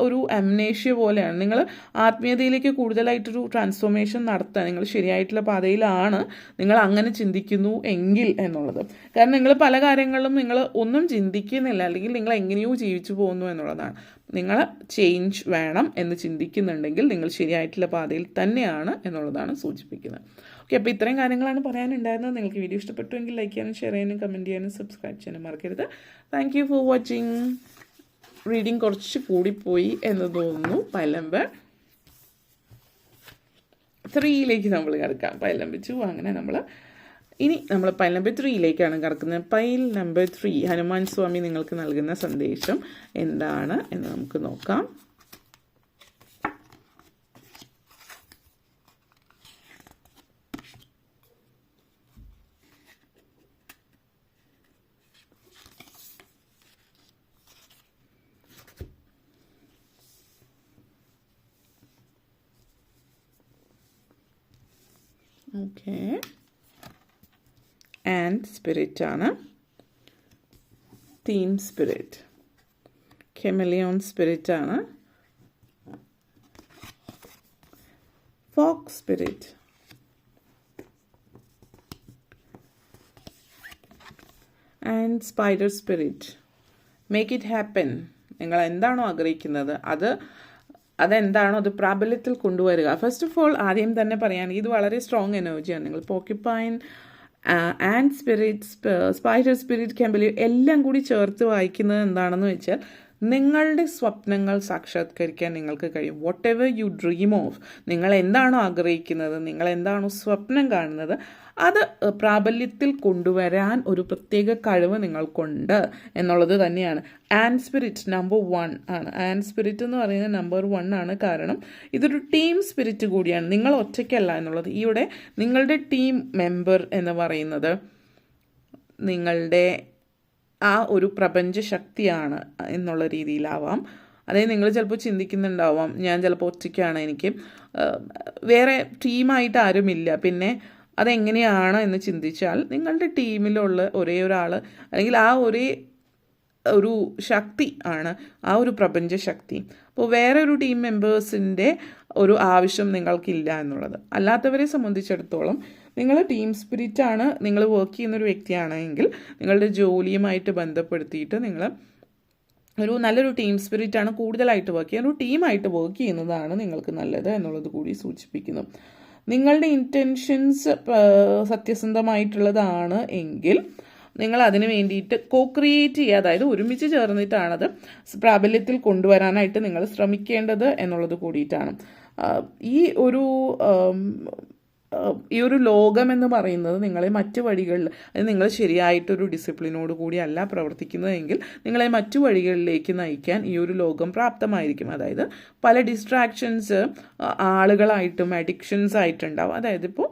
ഒരു അംനേഷ്യ പോലെയാണ്. നിങ്ങൾ ആത്മീയതയിലേക്ക് കൂടുതലായിട്ടൊരു ട്രാൻസ്ഫോർമേഷൻ നടത്തുക, നിങ്ങൾ ശരിയായിട്ടുള്ള പാതയിലാണ്, നിങ്ങൾ അങ്ങനെ ചിന്തിക്കുന്നു എങ്കിൽ എന്നുള്ളത്. കാരണം നിങ്ങൾ പല കാര്യങ്ങളിലും നിങ്ങൾ ഒന്നും ചിന്തിക്കുന്നില്ല, അല്ലെങ്കിൽ നിങ്ങൾ എങ്ങനെയോ ജീവിച്ചു പോകുന്നു എന്നുള്ളതാണ്. നിങ്ങൾ ചേഞ്ച് വേണം എന്ന് ചിന്തിക്കുന്നുണ്ടെങ്കിൽ നിങ്ങൾ ശരിയായിട്ടുള്ള പാതയിൽ തന്നെയാണ് എന്നുള്ളതാണ് സൂചിപ്പിക്കുന്നത്. ഓക്കെ, അപ്പോൾ ഇത്രയും കാര്യങ്ങളാണ് പറയാനുണ്ടായിരുന്നത്. നിങ്ങൾക്ക് വീഡിയോ ഇഷ്ടപ്പെട്ടുവെങ്കിൽ ലൈക്ക് ചെയ്യാനും ഷെയർ ചെയ്യാനും കമൻറ്റ് ചെയ്യാനും സബ്സ്ക്രൈബ് ചെയ്യാനും മറക്കരുത്. Thank you for watching. Reading കുറച്ച് കൂടിപ്പോയി എന്ന് തോന്നുന്നു. പൈൽ നമ്പർ 3 നമ്മൾ കിടക്കാം. പൈൽ നമ്പർ 2 അങ്ങനെ ഇനി നമ്മൾ പൈൽ നമ്പർ 3 കിടക്കുന്നത്. പൈൽ നമ്പർ 3 ഹനുമാൻ സ്വാമി നിങ്ങൾക്ക് നൽകുന്ന സന്ദേശം എന്താണ് എന്ന് നമുക്ക് നോക്കാം. ഓക്കെ, ആൻഡ് സ്പിരിറ്റ് ആണ്. തീം സ്പിരിറ്റ് കെമലിയോൺ സ്പിരിറ്റ് ആണ്. Fox spirit, and spider spirit. Make it happen. നിങ്ങൾ എന്താണോ ആഗ്രഹിക്കുന്നത് അതെന്താണോ അത് പ്രാബല്യത്തിൽ കൊണ്ടുവരിക. ഫസ്റ്റ് ഓഫ് ഓൾ ആദ്യം തന്നെ പറയുകയാണെങ്കിൽ ഇത് വളരെ സ്ട്രോങ് എനർജിയാണ്. നിങ്ങൾ പോർക്യുപൈൻ, ആൻഡ് സ്പിരിറ്റ്, സ്പൈഡർ സ്പിരിറ്റ്, കെമ്പലി എല്ലാം കൂടി ചേർത്ത് വായിക്കുന്നത് എന്താണെന്ന് വെച്ചാൽ നിങ്ങളുടെ സ്വപ്നങ്ങൾ സാക്ഷാത്കരിക്കാൻ നിങ്ങൾക്ക് കഴിയും. What ever you dream of, നിങ്ങൾ എന്താണോ ആഗ്രഹിക്കുന്നത്, നിങ്ങൾ എന്താണോ സ്വപ്നം കാണുന്നത്, അത് പ്രാബല്യത്തിൽ കൊണ്ടുവരാൻ ഒരു പ്രത്യേക കഴിവ് നിങ്ങൾക്കുണ്ട് എന്നുള്ളത് തന്നെയാണ്. ആൻഡ് സ്പിരിറ്റ് നമ്പർ 1 ആണ്. ആൻഡ് സ്പിരിറ്റ് എന്ന് പറയുന്നത് നമ്പർ 1 ആണ്. കാരണം ഇതൊരു ടീം സ്പിരിറ്റ് കൂടിയാണ്. നിങ്ങൾ ഒറ്റയ്ക്കല്ല എന്നുള്ളത്. ഇവിടെ നിങ്ങളുടെ ടീം മെമ്പർ എന്ന് പറയുന്നത് നിങ്ങളുടെ ആ ഒരു പ്രപഞ്ച ശക്തിയാണ് എന്നുള്ള രീതിയിലാവാം. അതായത് നിങ്ങൾ ചിലപ്പോൾ ചിന്തിക്കുന്നുണ്ടാവാം, ഞാൻ ചിലപ്പോൾ ഒറ്റയ്ക്കാണ്, എനിക്ക് വേറെ ടീമായിട്ട് ആരുമില്ല, പിന്നെ അതെങ്ങനെയാണ് എന്ന് ചിന്തിച്ചാൽ നിങ്ങളുടെ ടീമിലുള്ള ഒരേ ഒരാൾ അല്ലെങ്കിൽ ആ ഒരു ശക്തി ആണ് ആ ഒരു പ്രപഞ്ച ശക്തി. അപ്പോൾ വേറെ ഒരു ടീം മെമ്പേഴ്സിൻ്റെ ഒരു ആവശ്യം നിങ്ങൾക്കില്ല എന്നുള്ളത്. അല്ലാത്തവരെ സംബന്ധിച്ചിടത്തോളം നിങ്ങൾ ടീം സ്പിരിറ്റാണ്, നിങ്ങൾ വർക്ക് ചെയ്യുന്നൊരു വ്യക്തിയാണെങ്കിൽ നിങ്ങളുടെ ജോലിയുമായിട്ട് ബന്ധപ്പെടുത്തിയിട്ട് നിങ്ങൾ നല്ലൊരു ടീം സ്പിരിറ്റാണ് കൂടുതലായിട്ട് വർക്ക് ചെയ്യുക. ഒരു ടീമായിട്ട് വർക്ക് ചെയ്യുന്നതാണ് നിങ്ങൾക്ക് നല്ലത് എന്നുള്ളത് കൂടി സൂചിപ്പിക്കുന്നു. നിങ്ങളുടെ ഇൻറ്റൻഷൻസ് സത്യസന്ധമായിട്ടുള്ളതാണ് എങ്കിൽ നിങ്ങൾ അതിന് വേണ്ടിയിട്ട് ക്രിയേറ്റ് ചെയ്യുക, അതായത് ഒരുമിച്ച് ചേർന്നിട്ടാണത് പ്രാബല്യത്തിൽ കൊണ്ടുവരാനായിട്ട് നിങ്ങൾ ശ്രമിക്കേണ്ടത് എന്നുള്ളത് കൂടിയിട്ടാണ്. ഈ ഒരു ഈ ഒരു ലോകം എന്ന് പറയുന്നത് നിങ്ങളെ മറ്റു വഴികളിൽ, അത് നിങ്ങൾ ശരിയായിട്ടൊരു ഡിസിപ്ലിനോട് കൂടിയല്ല പ്രവർത്തിക്കുന്നതെങ്കിൽ നിങ്ങളെ മറ്റു വഴികളിലേക്ക് നയിക്കാൻ ഈ ഒരു ലോകം പ്രാപ്തമായിരിക്കും. അതായത് പല ഡിസ്ട്രാക്ഷൻസ് ആളുകളായിട്ടും അഡിക്ഷൻസ് ആയിട്ടുണ്ടാവും. അതായത് ഇപ്പോൾ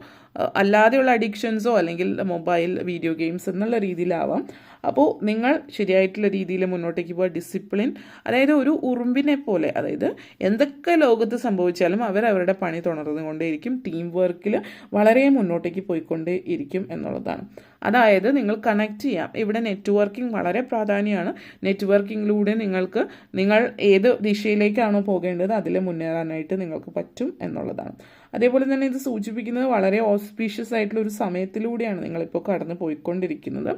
അല്ലാതെയുള്ള അഡിക്ഷൻസോ അല്ലെങ്കിൽ മൊബൈൽ വീഡിയോ ഗെയിംസ് എന്നുള്ള രീതിയിലാവാം. അപ്പോൾ നിങ്ങൾ ശരിയായിട്ടുള്ള രീതിയിൽ മുന്നോട്ടേക്ക് പോകുക. ഡിസിപ്ലിൻ, അതായത് ഒരു ഉറുമ്പിനെ പോലെ, അതായത് എന്തൊക്കെ ലോകത്ത് സംഭവിച്ചാലും അവരവരുടെ പണി തുടർന്നുകൊണ്ടേയിരിക്കും. ടീം വർക്കിൽ വളരെ മുന്നോട്ടേക്ക് പോയിക്കൊണ്ടേ ഇരിക്കും എന്നുള്ളതാണ്. അതായത് നിങ്ങൾ കണക്ട് ചെയ്യാം. ഇവിടെ നെറ്റ്വർക്കിംഗ് വളരെ പ്രാധാന്യമാണ്. നെറ്റ്വർക്കിങ്ങിലൂടെ നിങ്ങൾ ഏത് ദിശയിലേക്കാണോ പോകേണ്ടത് അതിൽ മുന്നേറാനായിട്ട് നിങ്ങൾക്ക് പറ്റും എന്നുള്ളതാണ്. അതേപോലെ തന്നെ ഇത് സൂചിപ്പിക്കുന്നത് വളരെ ഓസ്പീഷ്യസ് ആയിട്ടുള്ള ഒരു സമയത്തിലൂടെയാണ് നിങ്ങളിപ്പോൾ കടന്നു പോയിക്കൊണ്ടിരിക്കുന്നത്.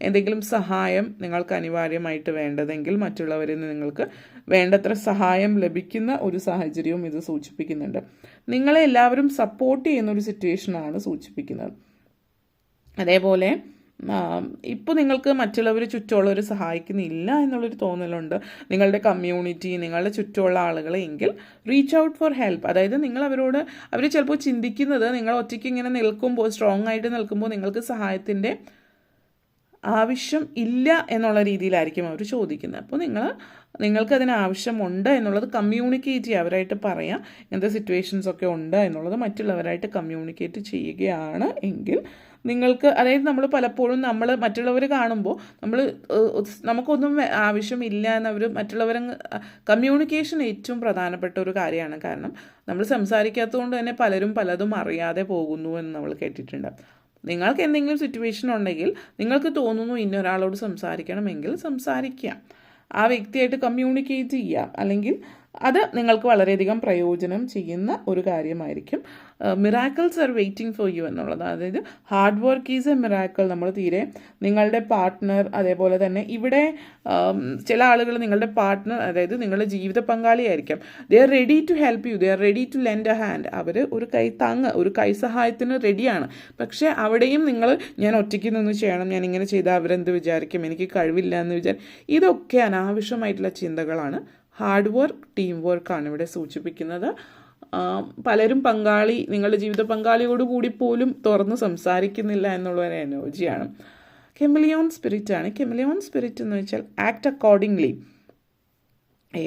എന്തെങ്കിലും സഹായം നിങ്ങൾക്ക് അനിവാര്യമായിട്ട് വേണ്ടതെങ്കിൽ മറ്റുള്ളവരിൽ നിന്ന് നിങ്ങൾക്ക് വേണ്ടത്ര സഹായം ലഭിക്കുന്ന ഒരു സാഹചര്യവും ഇത് സൂചിപ്പിക്കുന്നുണ്ട്. നിങ്ങളെ എല്ലാവരും സപ്പോർട്ട് ചെയ്യുന്ന ഒരു സിറ്റുവേഷനാണ് സൂചിപ്പിക്കുന്നത്. അതേപോലെ ഇപ്പോൾ നിങ്ങൾക്ക് മറ്റുള്ളവർ ചുറ്റുമുള്ളവർ സഹായിക്കുന്നില്ല എന്നുള്ളൊരു തോന്നലുണ്ട്, നിങ്ങളുടെ കമ്മ്യൂണിറ്റി, നിങ്ങളുടെ ചുറ്റുമുള്ള ആളുകളെ, എങ്കിൽ റീച്ച് ഔട്ട് ഫോർ ഹെൽപ്പ്. അതായത് നിങ്ങൾ അവർ ചിലപ്പോൾ ചിന്തിക്കുന്നത് നിങ്ങൾ ഒറ്റയ്ക്ക് ഇങ്ങനെ നിൽക്കുമ്പോൾ, സ്ട്രോങ് ആയിട്ട് നിൽക്കുമ്പോൾ നിങ്ങൾക്ക് സഹായത്തിൻ്റെ ആവശ്യം ഇല്ല എന്നുള്ള രീതിയിലായിരിക്കും അവർ ചോദിക്കുന്നത്. അപ്പോൾ നിങ്ങൾക്കതിന് ആവശ്യമുണ്ട് എന്നുള്ളത് കമ്മ്യൂണിക്കേറ്റ് ചെയ്യുക, അവരായിട്ട് പറയാം ഇങ്ങനത്തെ സിറ്റുവേഷൻസ് ഒക്കെ ഉണ്ട് എന്നുള്ളത് മറ്റുള്ളവരായിട്ട് കമ്മ്യൂണിക്കേറ്റ് ചെയ്യുകയാണ് എങ്കിൽ നിങ്ങൾക്ക്, അതായത് നമ്മൾ പലപ്പോഴും മറ്റുള്ളവർ കാണുമ്പോൾ നമുക്കൊന്നും ആവശ്യമില്ല എന്നവർ മറ്റുള്ളവരെ, കമ്മ്യൂണിക്കേഷൻ ഏറ്റവും പ്രധാനപ്പെട്ട ഒരു കാര്യമാണ്. കാരണം നമ്മൾ സംസാരിക്കാത്തതുകൊണ്ട് തന്നെ പലരും പലതും അറിയാതെ പോകുന്നു എന്ന് നമ്മൾ കേട്ടിട്ടുണ്ട്. നിങ്ങൾക്ക് എന്തെങ്കിലും സിറ്റുവേഷൻ ഉണ്ടെങ്കിൽ നിങ്ങൾക്ക് തോന്നുന്നു ഇന്നൊരാളോട് സംസാരിക്കണമെങ്കിൽ സംസാരിക്കാം, ആ വ്യക്തിയായിട്ട് കമ്മ്യൂണിക്കേറ്റ് ചെയ്യാം, അല്ലെങ്കിൽ അത് നിങ്ങൾക്ക് വളരെയധികം പ്രയോജനം ചെയ്യുന്ന ഒരു കാര്യമായിരിക്കും. Miracles are waiting for you എന്നുള്ളത്, അതായത് hard work is A miracle. നമ്മൾ നിങ്ങളുടെ പാർട്ട്ണർ, അതേപോലെ തന്നെ ഇവിടെ ചില ആളുകൾ നിങ്ങളുടെ പാർട്ട്ണർ, അതായത് നിങ്ങളുടെ ജീവിത പങ്കാളിയായിരിക്കാം. They are ready to help you, they are ready to lend a hand. അവർ ഒരു കൈ സഹായത്തിന് റെഡിയാണ്. പക്ഷേ അവിടെയും ഞാൻ ഒറ്റയ്ക്ക് നിന്ന് ചെയ്യണം, ഞാനിങ്ങനെ ചെയ്താൽ അവരെന്ത് വിചാരിക്കും, എനിക്ക് കഴിവില്ല എന്ന് ഇതൊക്കെ അനാവശ്യമായിട്ടുള്ള ചിന്തകളാണ്. ഹാർഡ് വർക്ക്, ടീം വർക്കാണ് ഇവിടെ സൂചിപ്പിക്കുന്നത്. പലരും നിങ്ങളുടെ ജീവിത പങ്കാളിയോടുകൂടി പോലും തുറന്ന് സംസാരിക്കുന്നില്ല എന്നുള്ളൊരു എനർജിയാണ്. കെമിലിയോൺ സ്പിരിറ്റാണ്. കെമിലിയോൺ സ്പിരിറ്റ് എന്ന് വെച്ചാൽ ആക്ട് അക്കോർഡിംഗ്ലി.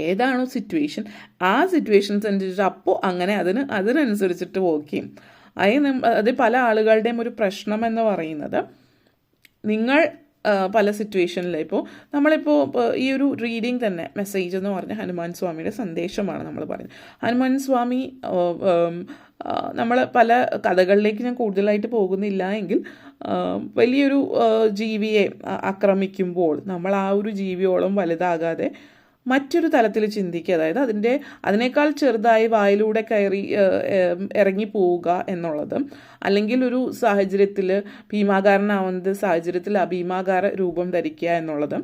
ഏതാണോ സിറ്റുവേഷൻ, ആ സിറ്റുവേഷൻസ് അനുസരിച്ച് അപ്പോൾ അങ്ങനെ അതിനനുസരിച്ചിട്ട് വർക്ക് ചെയ്യും. അത് പല ആളുകളുടെയും ഒരു പ്രശ്നം എന്ന് പറയുന്നത്, നിങ്ങൾ പല സിറ്റുവേഷനിൽ നമ്മളിപ്പോൾ ഈ ഒരു റീഡിങ് തന്നെ മെസ്സേജ് എന്ന് പറഞ്ഞ ഹനുമാൻ സ്വാമിയുടെ സന്ദേശമാണ് നമ്മൾ പറയുന്നത്. ഹനുമാൻ സ്വാമി, നമ്മൾ പല കഥകളിലേക്ക് ഞാൻ കൂടുതലായിട്ട് പോകുന്നില്ല എങ്കിൽ, വലിയൊരു ജീവിയെ ആക്രമിക്കുമ്പോൾ നമ്മൾ ആ ഒരു ജീവിയോളം വലുതാകാതെ മറ്റൊരു തലത്തിൽ ചിന്തിക്കുക, അതായത് അതിനേക്കാൾ ചെറുതായി വായിലൂടെ ഇറങ്ങി പോവുക എന്നുള്ളത്, അല്ലെങ്കിൽ ഒരു സാഹചര്യത്തിൽ ഭീമാകാരനാവുന്ന സാഹചര്യത്തിൽ അഭീമാകാര രൂപം ധരിക്കുക എന്നുള്ളത്,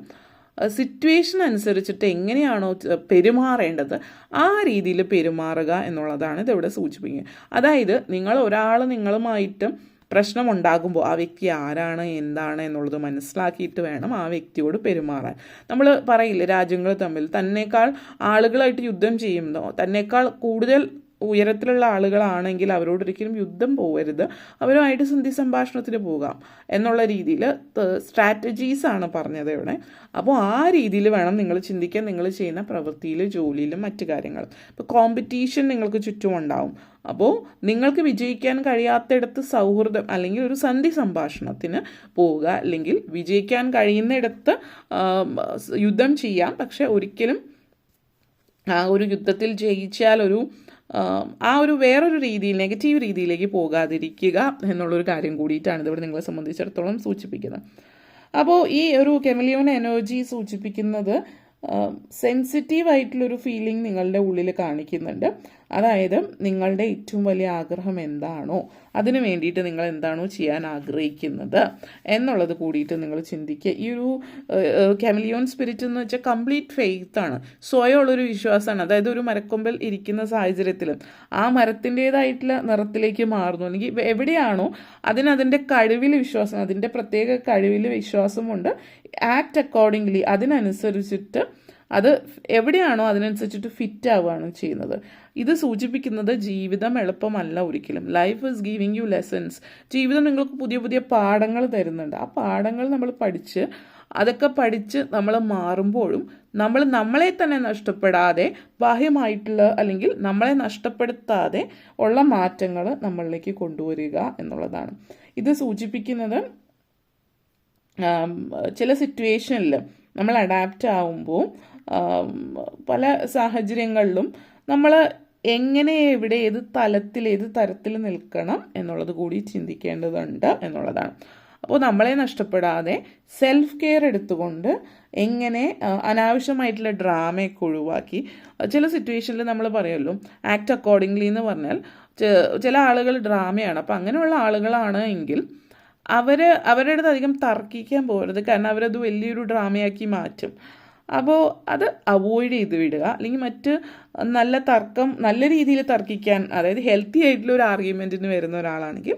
സിറ്റുവേഷൻ അനുസരിച്ചിട്ട് എങ്ങനെയാണോ പെരുമാറേണ്ടത് ആ രീതിയിൽ പെരുമാറുക എന്നുള്ളതാണ് ഇതിവിടെ സൂചിപ്പിക്കുന്നത്. അതായത് നിങ്ങളുമായിട്ട് പ്രശ്നമുണ്ടാകുമ്പോൾ ആ വ്യക്തി ആരാണ്, എന്താണ് എന്നുള്ളത് മനസ്സിലാക്കിയിട്ട് വേണം ആ വ്യക്തിയോട് പെരുമാറാൻ. നമ്മൾ പറയില്ലേ, രാജ്യങ്ങൾ തമ്മിൽ തന്നേക്കാൾ ആളുകളായിട്ട് യുദ്ധം ചെയ്യുന്നോ, തന്നേക്കാൾ കൂടുതൽ ഉയരത്തിലുള്ള ആളുകളാണെങ്കിൽ അവരോടൊരിക്കലും യുദ്ധം പോകരുത്, അവരുമായിട്ട് സന്ധി സംഭാഷണത്തിന് പോകാം എന്നുള്ള രീതിയിൽ സ്ട്രാറ്റജീസാണ് പറഞ്ഞത് ഇവിടെ. അപ്പോൾ ആ രീതിയിൽ വേണം നിങ്ങൾ ചിന്തിക്കാൻ, നിങ്ങൾ ചെയ്യുന്ന പ്രവൃത്തിയിലും ജോലിയിലും മറ്റു കാര്യങ്ങളും. ഇപ്പോൾ കോമ്പറ്റീഷൻ നിങ്ങൾക്ക് ചുറ്റും ഉണ്ടാവും. അപ്പോൾ നിങ്ങൾക്ക് വിജയിക്കാൻ കഴിയാത്തിടത്ത് സൗഹൃദം അല്ലെങ്കിൽ ഒരു സന്ധി സംഭാഷണത്തിന് പോവുക, അല്ലെങ്കിൽ വിജയിക്കാൻ കഴിയുന്നിടത്ത് യുദ്ധം ചെയ്യാം. പക്ഷെ ഒരിക്കലും ആ ഒരു യുദ്ധത്തിൽ ജയിച്ചാൽ ആ ഒരു വേറൊരു രീതിയിൽ, നെഗറ്റീവ് രീതിയിലേക്ക് പോകാതിരിക്കുക എന്നുള്ളൊരു കാര്യം കൂടിയിട്ടാണ് ഇതിവിടെ നിങ്ങളെ സംബന്ധിച്ചിടത്തോളം സൂചിപ്പിക്കുന്നത്. അപ്പോൾ ഈ ഒരു കെമിലിയോൺ എനർജി സൂചിപ്പിക്കുന്നത് സെൻസിറ്റീവായിട്ടുള്ളൊരു ഫീലിംഗ് നിങ്ങളുടെ ഉള്ളിൽ കാണിക്കുന്നുണ്ട്. അതായത് നിങ്ങളുടെ ഏറ്റവും വലിയ ആഗ്രഹം എന്താണോ അതിനു വേണ്ടിയിട്ട് നിങ്ങൾ എന്താണോ ചെയ്യാൻ ആഗ്രഹിക്കുന്നത് എന്നുള്ളത് കൂടിയിട്ട് നിങ്ങൾ ചിന്തിക്കുക. ഈ ഒരു കെമിലിയോൺ സ്പിരിറ്റ് എന്ന് വെച്ചാൽ കംപ്ലീറ്റ് ഫെയ്ത്താണ്, സ്വയമുള്ളൊരു വിശ്വാസമാണ്. അതായത് ഒരു മരക്കൊമ്പിൽ ഇരിക്കുന്ന സാഹചര്യത്തിൽ ആ മരത്തിൻ്റേതായിട്ടുള്ള നിറത്തിലേക്ക് മാറുന്നു, അല്ലെങ്കിൽ എവിടെയാണോ അതിൻ്റെ കഴിവിൽ വിശ്വാസം, അതിൻ്റെ പ്രത്യേക കഴിവിൽ വിശ്വാസമുണ്ട്. ആക്ട് അക്കോർഡിംഗ്ലി, അതിനനുസരിച്ചിട്ട് അത് എവിടെയാണോ അതിനനുസരിച്ചിട്ട് ഫിറ്റ് ആവുകയാണ് ചെയ്യുന്നത്. ഇത് സൂചിപ്പിക്കുന്നത് ജീവിതം എളുപ്പമല്ല ഒരിക്കലും. Life is giving U lessons. ജീവിതം നിങ്ങൾക്ക് പുതിയ പുതിയ പാഠങ്ങൾ തരുന്നുണ്ട്. ആ പാഠങ്ങൾ നമ്മൾ അതൊക്കെ പഠിച്ച് നമ്മൾ മാറുമ്പോഴും നമ്മൾ നമ്മളെ തന്നെ നഷ്ടപ്പെടാതെ ബാഹ്യമായിട്ടുള്ള അല്ലെങ്കിൽ നമ്മളെ നഷ്ടപ്പെടുത്താതെ ഉള്ള മാറ്റങ്ങൾ നമ്മളിലേക്ക് കൊണ്ടുവരിക എന്നുള്ളതാണ്. ഇത് സൂചിപ്പിക്കുന്നത് ചില സിറ്റുവേഷനിൽ നമ്മൾ അഡാപ്റ്റ് ആവുമ്പോൾ പല സാഹചര്യങ്ങളിലും നമ്മൾ എങ്ങനെ എവിടെ ഏത് തരത്തിൽ നിൽക്കണം എന്നുള്ളത് കൂടി ചിന്തിക്കേണ്ടതുണ്ട് എന്നുള്ളതാണ്. അപ്പോൾ നമ്മളെ നഷ്ടപ്പെടാതെ സെൽഫ് കെയർ എടുത്തുകൊണ്ട് എങ്ങനെ അനാവശ്യമായിട്ടുള്ള ഡ്രാമയൊക്കെ ഒഴിവാക്കി, ചില സിറ്റുവേഷനിൽ നമ്മൾ പറയുമല്ലോ ആക്ട് അക്കോർഡിംഗ്ലി എന്ന് പറഞ്ഞാൽ ചില ആളുകൾ ഡ്രാമയാണ്. അപ്പോൾ അങ്ങനെയുള്ള ആളുകളാണ് എങ്കിൽ അവരുടെ അടുത്ത് അധികം തർക്കിക്കാൻ പോകരുത്, കാരണം അവരത് വലിയൊരു ഡ്രാമയാക്കി മാറ്റും. അപ്പോൾ അത് അവോയ്ഡ് ചെയ്ത് വിടുക. അല്ലെങ്കിൽ മറ്റ് നല്ല രീതിയിൽ തർക്കിക്കാൻ, അതായത് ഹെൽത്തി ആയിട്ടുള്ള ഒരു ആർഗ്യുമെൻറ്റിന് വരുന്ന ഒരാളാണെങ്കിൽ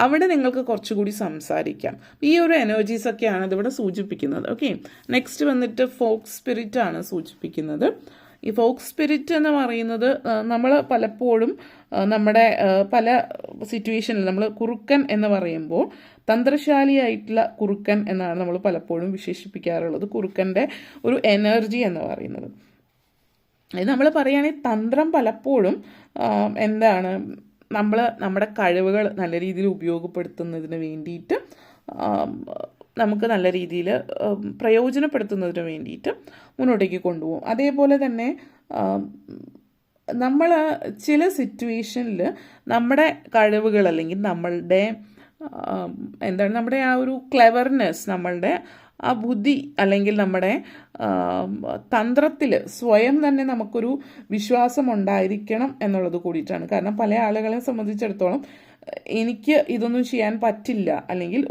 അവിടെ നിങ്ങൾക്ക് കുറച്ചുകൂടി സംസാരിക്കാം. ഈ ഒരു എനർജീസൊക്കെയാണ് ഇതിവിടെ സൂചിപ്പിക്കുന്നത്. ഓക്കെ, നെക്സ്റ്റ് വന്നിട്ട് ഫോക്ക് സ്പിരിറ്റ് ആണ് സൂചിപ്പിക്കുന്നത്. ഈ ഫോക്ക് സ്പിരിറ്റ് എന്ന് പറയുന്നത് നമ്മൾ പലപ്പോഴും നമ്മുടെ പല സിറ്റുവേഷനിൽ നമ്മൾ കുറുക്കൻ എന്ന് പറയുമ്പോൾ തന്ത്രശാലിയായിട്ടുള്ള കുറുക്കൻ എന്നാണ് നമ്മൾ പലപ്പോഴും വിശേഷിപ്പിക്കാറുള്ളത്. കുറുക്കൻ്റെ ഒരു എനർജി എന്ന് പറയുന്നത് ഇത് നമ്മൾ പറയുകയാണെങ്കിൽ തന്ത്രം പലപ്പോഴും നമ്മുടെ കഴിവുകൾ നല്ല രീതിയിൽ ഉപയോഗപ്പെടുത്തുന്നതിന് വേണ്ടിയിട്ട്, നമുക്ക് നല്ല രീതിയിൽ പ്രയോജനപ്പെടുത്തുന്നതിന് വേണ്ടിയിട്ട് മുന്നോട്ടേക്ക് കൊണ്ടുപോകും. അതേപോലെ തന്നെ നമ്മൾ ചില സിറ്റുവേഷനിൽ നമ്മുടെ കഴിവുകൾ അല്ലെങ്കിൽ നമ്മുടെ ആ ഒരു ക്ലെവർനെസ്, നമ്മളുടെ ആ ബുദ്ധി അല്ലെങ്കിൽ നമ്മുടെ തന്ത്രത്തിൽ സ്വയം തന്നെ നമുക്കൊരു വിശ്വാസം ഉണ്ടായിരിക്കണം എന്നുള്ളത് കൂടിയിട്ടാണ്. കാരണം പല ആളുകളെ സംബന്ധിച്ചിടത്തോളം എനിക്ക് ഇതൊന്നും ചെയ്യാൻ പറ്റില്ല, അല്ലെങ്കിൽ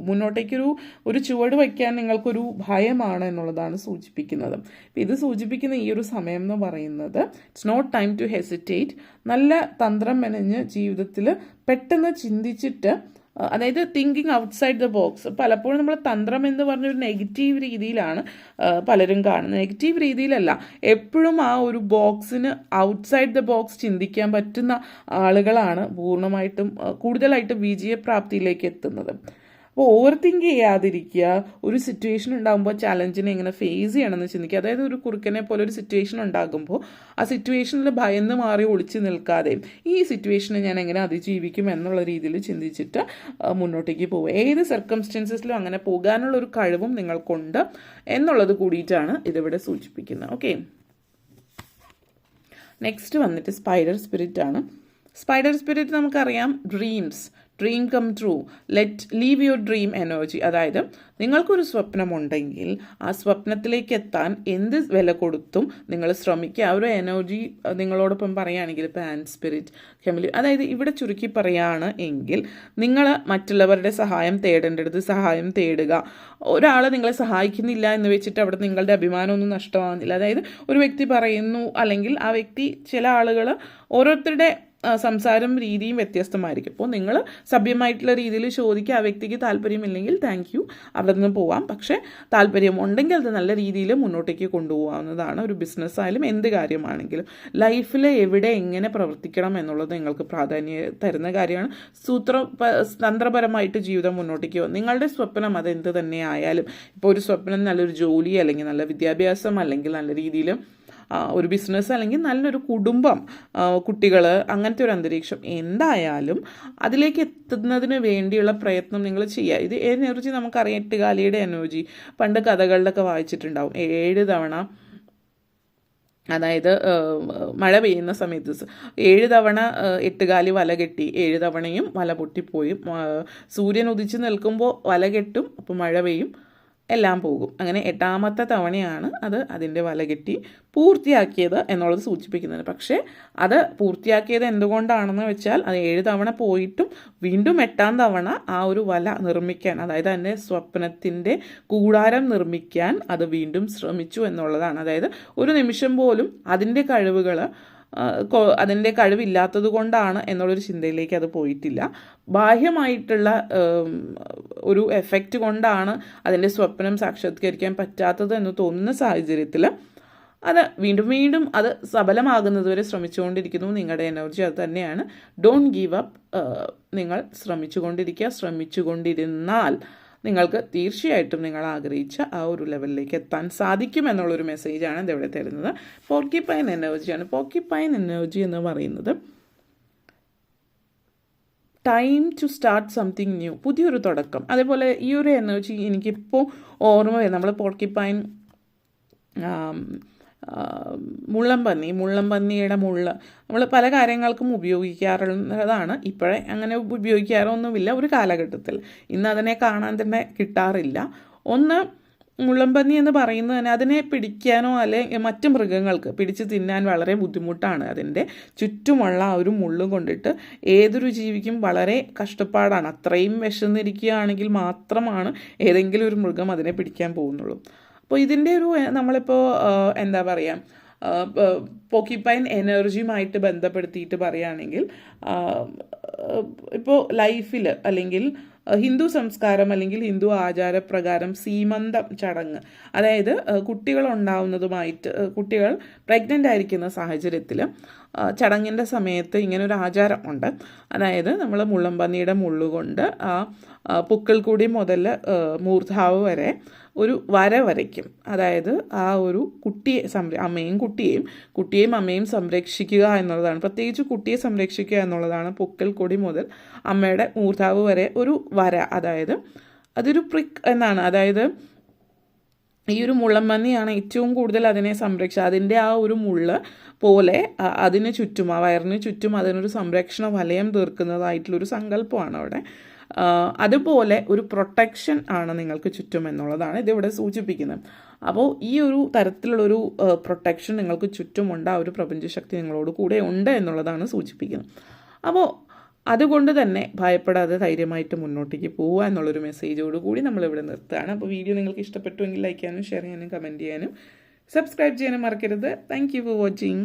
മുന്നോട്ടേക്കൊരു ചുവട് വയ്ക്കാൻ നിങ്ങൾക്കൊരു ഭയമാണ് എന്നുള്ളതാണ് സൂചിപ്പിക്കുന്നത്. ഇത് സൂചിപ്പിക്കുന്ന ഈ ഒരു സമയം എന്ന് പറയുന്നത് it's not time to hesitate. നല്ല തന്ത്രം മെനഞ്ഞ് ജീവിതത്തിൽ പെട്ടെന്ന് ചിന്തിച്ചിട്ട്, അതായത് തിങ്കിങ് ഔട്ട്സൈഡ് ദ ബോക്സ്. പലപ്പോഴും നമ്മൾ തന്ത്രം എന്ന് പറഞ്ഞൊരു നെഗറ്റീവ് രീതിയിലാണ് പലരും കാണുന്നത്. നെഗറ്റീവ് രീതിയിലല്ല, എപ്പോഴും ആ ഒരു ബോക്സിന് ഔട്ട്സൈഡ് ദ ബോക്സ് ചിന്തിക്കാൻ പറ്റുന്ന ആളുകളാണ് പൂർണ്ണമായിട്ടും കൂടുതലായിട്ട് വിജയപ്രാപ്തിയിലേക്ക് എത്തുന്നത്. അപ്പോൾ ഓവർ തിങ്ക് ചെയ്യാതിരിക്കുക. ഒരു സിറ്റുവേഷൻ ഉണ്ടാകുമ്പോൾ ചലഞ്ചിനെ എങ്ങനെ ഫേസ് ചെയ്യണമെന്ന് ചിന്തിക്കുക. അതായത് ഒരു കുറുക്കനെ പോലെ ഒരു സിറ്റുവേഷൻ ഉണ്ടാകുമ്പോൾ ആ സിറ്റുവേഷനിൽ ഭയന്ന് മാറി ഒളിച്ചു നിൽക്കാതെയും ഈ സിറ്റുവേഷനെ ഞാൻ എങ്ങനെ അതിജീവിക്കും എന്നുള്ള രീതിയിൽ ചിന്തിച്ചിട്ട് മുന്നോട്ടേക്ക് പോകുക. ഏത് സർക്കംസ്റ്റൻസസിലും അങ്ങനെ പോകാനുള്ള ഒരു കഴിവും നിങ്ങൾക്കുണ്ട് എന്നുള്ളത് കൂടിയിട്ടാണ് ഇതിവിടെ സൂചിപ്പിക്കുന്നത്. ഓക്കെ, നെക്സ്റ്റ് വന്നിട്ട് സ്പൈഡർ സ്പിരിറ്റ് ആണ്. സ്പൈഡർ സ്പിരിറ്റ് നമുക്കറിയാം, dream come true, live your dream energy. അതായത് നിങ്ങൾക്കൊരു സ്വപ്നമുണ്ടെങ്കിൽ ആ സ്വപ്നത്തിലേക്ക് എത്താൻ എന്ത് വില കൊടുത്തും നിങ്ങൾ ശ്രമിക്കുക. ആ ഒരു എനർജി നിങ്ങളോടൊപ്പം പറയുകയാണെങ്കിൽ പാൻ സ്പിരിറ്റ്, കെമിലി, അതായത് ഇവിടെ ചുരുക്കി പറയുകയാണ് എങ്കിൽ നിങ്ങൾ മറ്റുള്ളവരുടെ സഹായം തേടേണ്ടടുത്ത് സഹായം തേടുക. ഒരാൾ നിങ്ങളെ സഹായിക്കുന്നില്ല എന്ന് വെച്ചിട്ട് അവിടെ നിങ്ങളുടെ അഭിമാനമൊന്നും നഷ്ടമാകുന്നില്ല. അതായത് ഒരു വ്യക്തി പറയുന്നു, അല്ലെങ്കിൽ ആ വ്യക്തി, ചില ആളുകൾ ഓരോരുത്തരുടെ സംസാരം രീതിയും വ്യത്യസ്തമായിരിക്കും. അപ്പോൾ നിങ്ങൾ സഭ്യമായിട്ടുള്ള രീതിയിൽ ചോദിക്കുക. ആ വ്യക്തിക്ക് താല്പര്യമില്ലെങ്കിൽ താങ്ക് യു, അവിടെ നിന്ന് പോവാം. പക്ഷേ താല്പര്യം ഉണ്ടെങ്കിൽ അത് നല്ല രീതിയിൽ മുന്നോട്ടേക്ക് കൊണ്ടുപോകാവുന്നതാണ്. ഒരു ബിസിനസ് ആയാലും എന്ത് കാര്യമാണെങ്കിലും ലൈഫിൽ എവിടെ എങ്ങനെ പ്രവർത്തിക്കണം എന്നുള്ളത് നിങ്ങൾക്ക് പ്രാധാന്യം തരുന്ന കാര്യമാണ്. തന്ത്രപരമായിട്ട് ജീവിതം മുന്നോട്ടേക്ക് പോകും. നിങ്ങളുടെ സ്വപ്നം അതെന്ത് തന്നെ ആയാലും, ഇപ്പോൾ ഒരു സ്വപ്നം നല്ലൊരു ജോലി, അല്ലെങ്കിൽ നല്ല വിദ്യാഭ്യാസം, അല്ലെങ്കിൽ നല്ല രീതിയിൽ ഒരു ബിസിനസ്, അല്ലെങ്കിൽ നല്ലൊരു കുടുംബം, കുട്ടികൾ, അങ്ങനത്തെ ഒരു അന്തരീക്ഷം, എന്തായാലും അതിലേക്ക് എത്തുന്നതിന് വേണ്ടിയുള്ള പ്രയത്നം നിങ്ങൾ ചെയ്യുക. ഇത് എനർജി നമുക്കറിയാം, എട്ടുകാലിയുടെ എനർജി പണ്ട് കഥകളിലൊക്കെ വായിച്ചിട്ടുണ്ടാവും. 7 തവണ, അതായത് മഴ പെയ്യുന്ന സമയത്ത് 7 തവണ 8 കാലി വല കെട്ടി, 7 തവണയും വല പൊട്ടിപ്പോയി. സൂര്യൻ ഉദിച്ച് നിൽക്കുമ്പോൾ വല കെട്ടും, അപ്പോൾ മഴ പെയ്യും, എല്ലാം പോകും. അങ്ങനെ 8ാമത്തെ തവണയാണ് അത് അതിൻ്റെ വല കെട്ടി പൂർത്തിയാക്കിയത് എന്നുള്ളത് സൂചിപ്പിക്കുന്നത്. പക്ഷേ അത് പൂർത്തിയാക്കിയത് എന്തുകൊണ്ടാണെന്ന് വെച്ചാൽ അത് 7 തവണ പോയിട്ടും വീണ്ടും 8ാം തവണ ആ ഒരു വല നിർമ്മിക്കാൻ, അതായത് അതിൻ്റെ സ്വപ്നത്തിൻ്റെ കൂടാരം നിർമ്മിക്കാൻ അത് വീണ്ടും ശ്രമിച്ചു എന്നുള്ളതാണ്. അതായത് ഒരു നിമിഷം പോലും അതിൻ്റെ കഴിവില്ലാത്തത് കൊണ്ടാണ് എന്നുള്ളൊരു ചിന്തയിലേക്ക് അത് പോയിട്ടില്ല. ബാഹ്യമായിട്ടുള്ള ഒരു എഫക്റ്റ് കൊണ്ടാണ് അതിൻ്റെ സ്വപ്നം സാക്ഷാത്കരിക്കാൻ പറ്റാത്തത് എന്ന് തോന്നുന്ന സാഹചര്യത്തിൽ അത് വീണ്ടും വീണ്ടും അത് സഫലമാകുന്നത് വരെ ശ്രമിച്ചുകൊണ്ടിരിക്കുന്നു. നിങ്ങളുടെ എനർജി അത് തന്നെയാണ്. Don't give up. നിങ്ങൾ ശ്രമിച്ചുകൊണ്ടിരുന്നാൽ നിങ്ങൾക്ക് തീർച്ചയായിട്ടും നിങ്ങൾ ആഗ്രഹിച്ച ആ ഒരു ലെവലിലേക്ക് എത്താൻ സാധിക്കും എന്നുള്ളൊരു മെസ്സേജാണ് ഇതിവിടെ തരുന്നത്. പോർക്കിപ്പൈൻ എനർജിയാണ്. പോർക്കിപ്പൈൻ എനർജി എന്ന് പറയുന്നത് time to start something new, പുതിയൊരു തുടക്കം. അതേപോലെ ഈ ഒരു എനർജി എനിക്കിപ്പോൾ ഓർമ്മ വരും. നമ്മൾ പോർക്കിപ്പൈൻ മുള്ളംപന്നിയുടെ മുള്ള നമ്മൾ പല കാര്യങ്ങൾക്കും ഉപയോഗിക്കാറുള്ളതാണ്. ഇപ്പോഴേ അങ്ങനെ ഉപയോഗിക്കാറൊന്നുമില്ല ഒരു കാലഘട്ടത്തിൽ. ഇന്ന് അതിനെ കാണാൻ തന്നെ കിട്ടാറില്ല. ഒന്ന്, മുള്ളംപന്നി എന്ന് പറയുന്നത് തന്നെ അതിനെ പിടിക്കാനോ അല്ലെങ്കിൽ മറ്റു മൃഗങ്ങൾക്ക് പിടിച്ച് തിന്നാൻ വളരെ ബുദ്ധിമുട്ടാണ്. അതിൻ്റെ ചുറ്റുമുള്ള ആ ഒരു മുള്ളും കൊണ്ടിട്ട് ഏതൊരു ജീവിക്കും വളരെ കഷ്ടപ്പാടാണ്. അത്രയും വിശന്നിരിക്കുകയാണെങ്കിൽ മാത്രമാണ് ഏതെങ്കിലും ഒരു മൃഗം അതിനെ പിടിക്കാൻ പോകുന്നുള്ളൂ. അപ്പോൾ ഇതിൻ്റെ ഒരു നമ്മളിപ്പോൾ എന്താ പറയുക, പോർക്കിപ്പൈൻ എനർജിയുമായിട്ട് ബന്ധപ്പെടുത്തിയിട്ട് പറയുകയാണെങ്കിൽ ഇപ്പോൾ ലൈഫിൽ അല്ലെങ്കിൽ ഹിന്ദു സംസ്കാരം അല്ലെങ്കിൽ ഹിന്ദു ആചാരപ്രകാരം സീമന്തം ചടങ്ങ്, അതായത് കുട്ടികൾ പ്രഗ്നൻ്റ് ആയിരിക്കുന്ന സാഹചര്യത്തിൽ ചടങ്ങിൻ്റെ സമയത്ത് ഇങ്ങനൊരു ആചാരം ഉണ്ട്. അതായത് നമ്മൾ മുള്ളംപന്നിയുടെ മുള്ളുകൊണ്ട് ആ പുക്കിൾ കൂടി മുതൽ മൂർധാവ് വരെ ഒരു വര വരയ്ക്കും. അതായത് ആ ഒരു കുട്ടിയെ കുട്ടിയെയും അമ്മയും സംരക്ഷിക്കുക എന്നുള്ളതാണ്. പ്രത്യേകിച്ച് കുട്ടിയെ സംരക്ഷിക്കുക എന്നുള്ളതാണ് പുക്കിൾ കൊടി മുതൽ അമ്മയുടെ മൂർധാവ് വരെ ഒരു വര. അതായത് അതൊരു പ്രിക്ക് എന്നാണ്. അതായത് ഈ ഒരു മുള്ളംപന്നിയാണ് ഏറ്റവും കൂടുതൽ അതിനെ അതിൻ്റെ ആ ഒരു മുള്ള് പോലെ അതിന് ചുറ്റും, ആ വയറിന് ചുറ്റും അതിനൊരു സംരക്ഷണ വലയം തീർക്കുന്നതായിട്ടുള്ളൊരു സങ്കല്പമാണ് അവിടെ. അതുപോലെ ഒരു പ്രൊട്ടക്ഷൻ ആണ് നിങ്ങൾക്ക് ചുറ്റും എന്നുള്ളതാണ് ഇതിവിടെ സൂചിപ്പിക്കുന്നത്. അപ്പോൾ ഈ ഒരു തരത്തിലുള്ളൊരു പ്രൊട്ടക്ഷൻ നിങ്ങൾക്ക് ചുറ്റുമുണ്ട്. ആ ഒരു പ്രപഞ്ചശക്തി നിങ്ങളോട് കൂടെ ഉണ്ട് എന്നുള്ളതാണ് സൂചിപ്പിക്കുന്നത്. അപ്പോൾ അതുകൊണ്ട് തന്നെ ഭയപ്പെടാതെ ധൈര്യമായിട്ട് മുന്നോട്ടേക്ക് പോവുക എന്നുള്ളൊരു മെസ്സേജോട് കൂടി നമ്മളിവിടെ നിർത്തുകയാണ്. അപ്പോൾ വീഡിയോ നിങ്ങൾക്ക് ഇഷ്ടപ്പെട്ടുവെങ്കിൽ ലൈക്ക് ചെയ്യാനും ഷെയർ ചെയ്യാനും കമൻറ്റ് ചെയ്യാനും സബ്സ്ക്രൈബ് ചെയ്യാനും മറക്കരുത്. Thank you for watching.